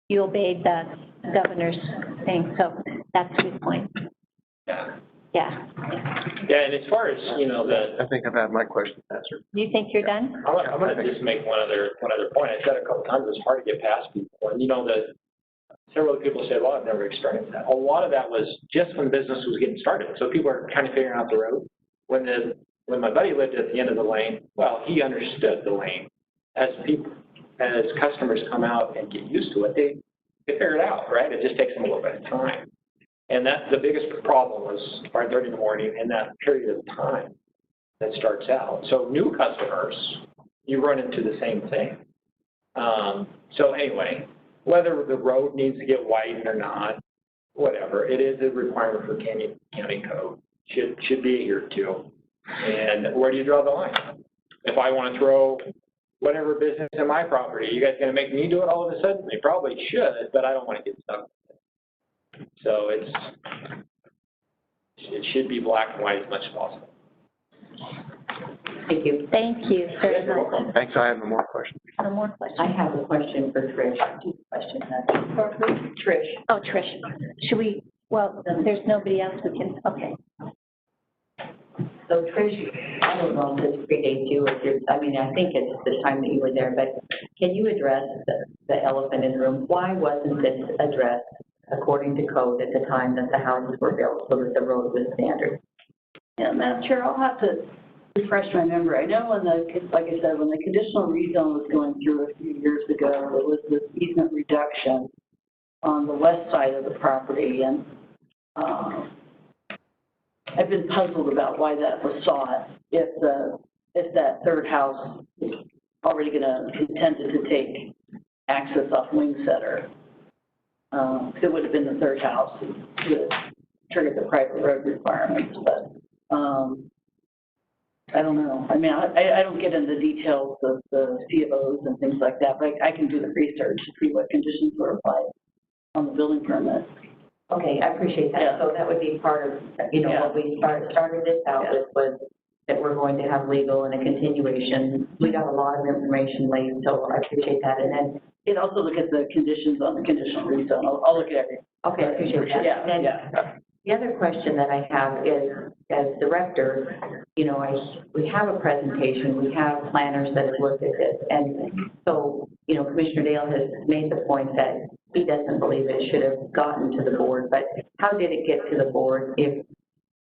G: you obeyed the governor's thing, so that's a good point.
B: Yeah.
G: Yeah.
B: Yeah, and as far as,
F: I think I've had my question answered.
G: Do you think you're done?
B: I'm going to just make one other point. I said a couple times it's hard to get past people. And several people say, well, I've never experienced that. A lot of that was just when business was getting started. So people are kind of figuring out the road. When my buddy lived at the end of the lane, well, he understood the lane. As customers come out and get used to it, they figure it out, right? It just takes them a little bit of time. And the biggest problem was 5:30 in the morning in that period of time that starts out. So new customers, you run into the same thing. So anyway, whether the road needs to get widened or not, whatever, it is a requirement for county code. Should be here too. And where do you draw the line? If I want to throw whatever business in my property, you guys going to make me do it all of a sudden? They probably should, but I don't want to get stuck. So it should be black and white as much as possible.
C: Thank you.
G: Thank you very
B: You're
G: much.
B: welcome.
F: Thanks, I have no more questions.
G: No more questions?
C: I have a question for Trish. Two questions. Trish.
G: Oh, Trish, there's nobody else who can, okay.
C: So Trish, I don't know if this predates you, I think it's the time that you were there, but can you address the elephant in the room? Why wasn't this addressed according to code at the time that the houses were built so that the road was standard?
A: Yeah, Madam Chair, I'll have to refresh my memory. I know when like I said, when the conditional rezone was going through a few years ago, there was this easement reduction on the west side of the property, and I've been puzzled about why that was sought if that third house is already intended to take access off Wingsetter. It would have been the third house to trigger the private road requirements, but I don't know. I don't get into the details of the C of Os and things like that, but I can do the research to see what conditions were applied on the building permit.
C: Okay, I appreciate that.
A: Yeah.
C: So that would be part of, what we started this out with was that we're going to have legal and a continuation. We got a lot of information late, so I appreciate that. And then
A: It also look at the conditions on the conditional rezone. I'll look at everything.
C: okay, I appreciate that.
A: Yeah,
C: And
A: yeah.
C: the other question that I have is, as director, we have a presentation, we have planners that have looked at this. And so, Commissioner Dale has made the point that he doesn't believe it should have gotten to the board, but how did it get to the board if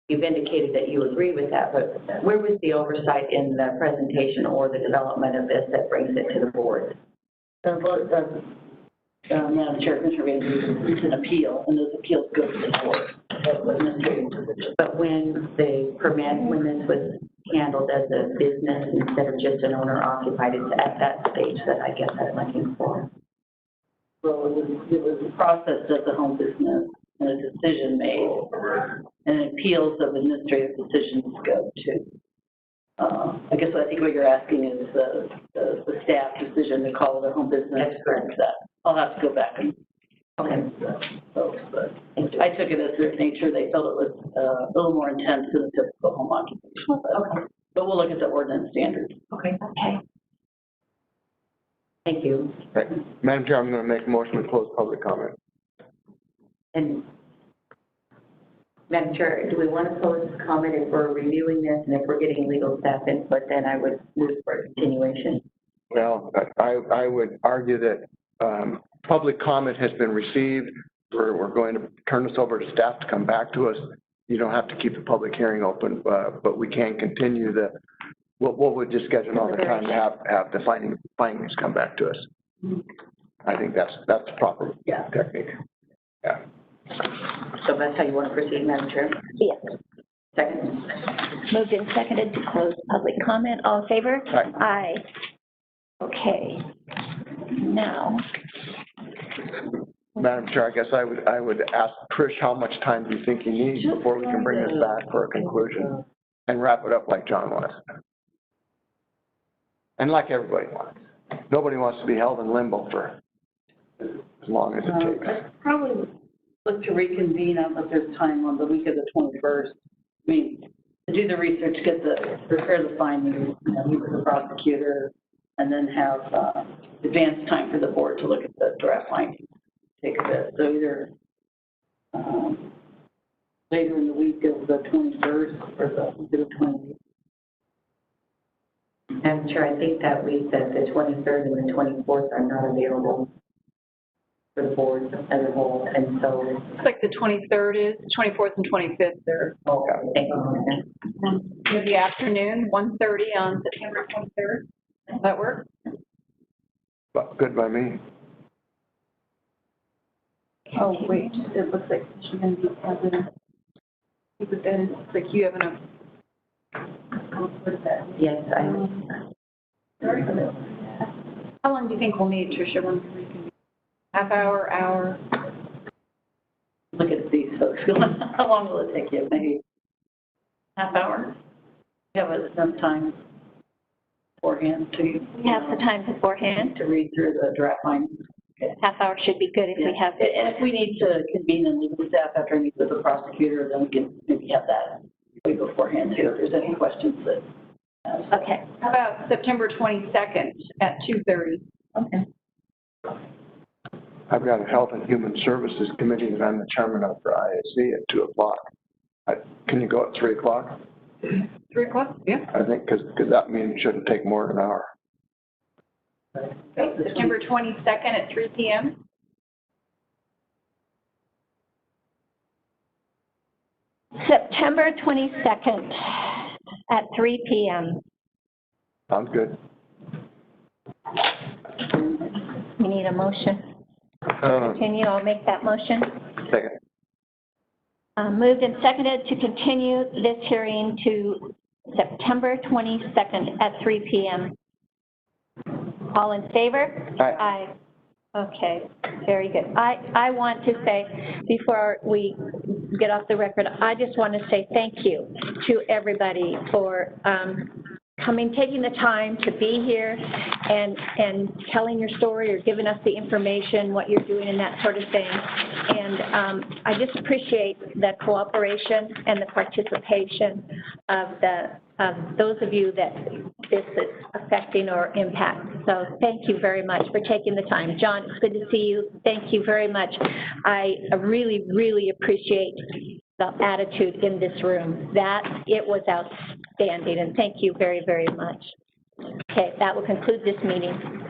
C: you've indicated that you agree with that, but where was the oversight in the presentation or the development of this that brings it to the board?
A: Madam Chair, Commissioner Van Dusen, it's an appeal, and those appeals go to the board. Administrative position.
C: But when the permit, when this was handled as a business instead of just an owner occupied, it's at that stage that I guess I'm looking for.
A: Well, it was processed as a home business and a decision made, and appeals of administrative decisions go to. I guess I think what you're asking is the staff decision to call it a home business.
C: That's correct.
A: I'll have to go back and.
C: Okay.
A: Folks, but I took it as their nature. They felt it was a little more intense than a typical home occupation.
C: Okay.
A: But we'll look at the ordinance standards.
C: Okay. Okay. Thank you.
F: Right. Madam Chair, I'm going to make a motion to close public comment.
C: And Madam Chair, do we want to close this comment if we're reviewing this and if we're getting legal staff input, then I would move for a continuation.
F: Well, I would argue that public comment has been received. We're going to turn this over to staff to come back to us. You don't have to keep the public hearing open, but we can continue what would just schedule another time to have the findings come back to us. I think that's proper technique. Yeah.
C: So that's how you want to proceed, Madam Chair?
G: Yes.
C: Second?
G: Moved and seconded to close public comment. All in favor?
F: Aye.
G: Aye. Okay. Now,
F: Madam Chair, I guess I would ask Trish, how much time do you think you need before we can bring this back for a conclusion and wrap it up like John wants? And like everybody wants. Nobody wants to be held in limbo for as long as it takes.
A: I'd probably look to reconvene. I don't know if there's time on the week of the 21st. I mean, to do the research, prepare the findings, meet with the prosecutor, and then have advanced time for the board to look at the draft findings. Take a bit. So either later in the week of the 21st or the week of the 28th.
C: Madam Chair, I think that week that the 23rd and the 24th are not available for the board as a whole, and so.
D: Looks like the 23rd is, 24th and 25th are.
C: Oh, thank you.
D: In the afternoon, 1:30 on September 23rd. Does that work?
F: But good by me.
D: Oh, wait, it looks like she's going to be having, but then it looks like you have enough.
C: Yes,
D: How long do you think we'll need, Tricia, once we can? Half hour, hour?
A: Look at these folks going, how long will it take you? Maybe half hour? You have enough time beforehand to.
G: we have the time beforehand.
A: To read through the draft findings.
G: Half hour should be good if we have it.
A: And if we need to convene and leave the staff after I meet with the prosecutor, then we can maybe have that way beforehand too, if there's any questions that.
G: Okay.
D: How about September 22nd at 2:30?
C: okay.
F: I've got a Health and Human Services Committee that I'm the chairman of for ISC at 2 o'clock. Can you go at 3 o'clock?
D: 3 o'clock? Yeah.
F: I think, because that meeting shouldn't take more than an hour.
D: Okay, September 22nd at 3 p.m.
G: September 22nd at 3 p.m.
F: Sounds good.
G: We need a motion. Continue, I'll make that motion.
F: Second.
G: Moved and seconded to continue this hearing to September 22nd at 3 p.m. All in favor?
F: Aye.
G: Okay, very good. I want to say, before we get off the record, I just want to say thank you to everybody for taking the time to be here and telling your story or giving us the information, what you're doing and that sort of thing. And I just appreciate the cooperation and the participation of those of you that this is affecting or impact. So thank you very much for taking the time. John, it's good to see you. Thank you very much. I really, really appreciate the attitude in this room. It was outstanding, and thank you very, very much. Okay, that will conclude this meeting.